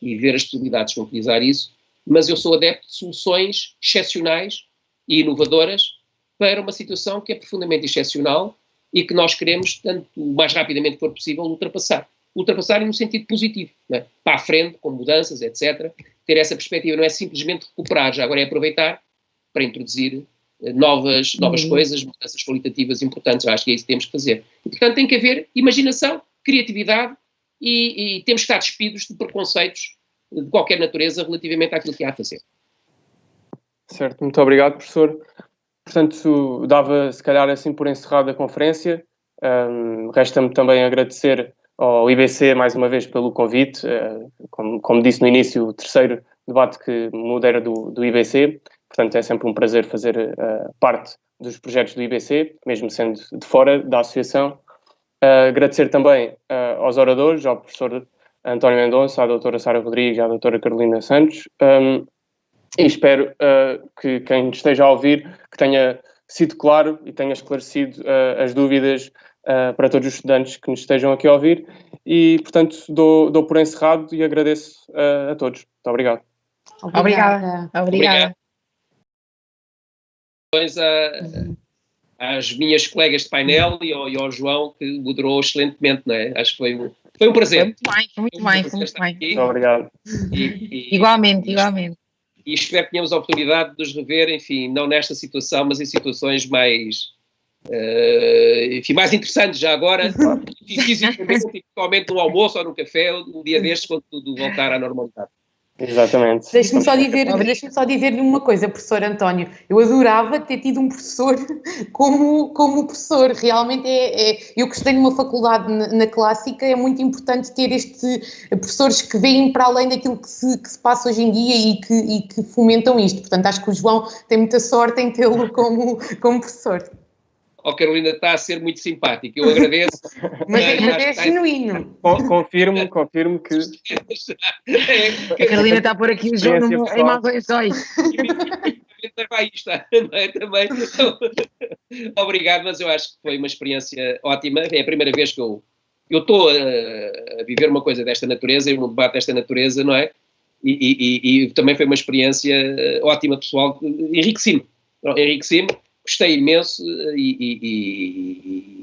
e ver as possibilidades de concretizar isso, mas eu sou adepto de soluções excepcionais e inovadoras para uma situação que é profundamente excepcional e que nós queremos, tanto o mais rapidamente que for possível, ultrapassar. Ultrapassar no sentido positivo, não é? Para a frente, com mudanças, etc. Ter essa perspectiva não é simplesmente recuperar, já agora é aproveitar para introduzir novas coisas, mudanças qualitativas importantes. Eu acho que é isso que temos que fazer. E, portanto, tem que haver imaginação, criatividade e temos que estar despidos de preconceitos de qualquer natureza relativamente àquilo que há a fazer. Certo, muito obrigado, professor. Portanto, dava, se calhar, assim por encerrada a conferência. Resta-me também agradecer ao IBC, mais uma vez, pelo convite. Como disse no início, o terceiro debate que modera do IBC. Portanto, é sempre um prazer fazer parte dos projetos do IBC, mesmo sendo de fora da associação. Agradecer também aos oradores, ao professor António Mendonça, à doutora Sara Rodrigues e à doutora Carolina Santos. E espero que quem esteja a ouvir que tenha sido claro e tenha esclarecido as dúvidas para todos os estudantes que nos estejam aqui a ouvir e, portanto, dou por encerrado e agradeço a todos. Muito obrigado. Obrigada. Obrigado. Às minhas colegas de painel e ao João, que moderou excelentemente, não é? Acho que foi um prazer. Foi muito bem. Muito obrigado. Igualmente. E espero que tenhamos a oportunidade de nos rever, enfim, não nesta situação, mas em situações mais interessantes já agora, fisicamente, eventualmente no almoço ou no café, um dia destes, quando tudo voltar à normalidade. Exatamente. Deixe-me só dizer-lhe uma coisa, professor António. Eu adorava ter tido um professor como professor. Realmente eu que estudei numa faculdade na clássica, é muito importante ter professores que veem para além daquilo que se passa hoje em dia e que fomentam isto. Portanto, acho que o João tem muita sorte em tê-lo como professor. Carolina, está a ser muito simpática, eu agradeço. Mas é genuíno. Confirmo que... A Carolina está a pôr aqui o João em maus lençóis. Também. Obrigado, mas eu acho que foi uma experiência ótima. É a primeira vez que eu estou a viver uma coisa desta natureza, um debate desta natureza, não é? E também foi uma experiência ótima, pessoal. Enriqueci-me. Gostei imenso e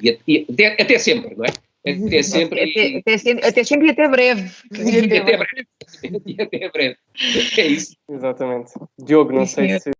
até sempre, não é? Até sempre. Até sempre e até breve. E até breve. É isso. Exatamente. Diogo, não sei se...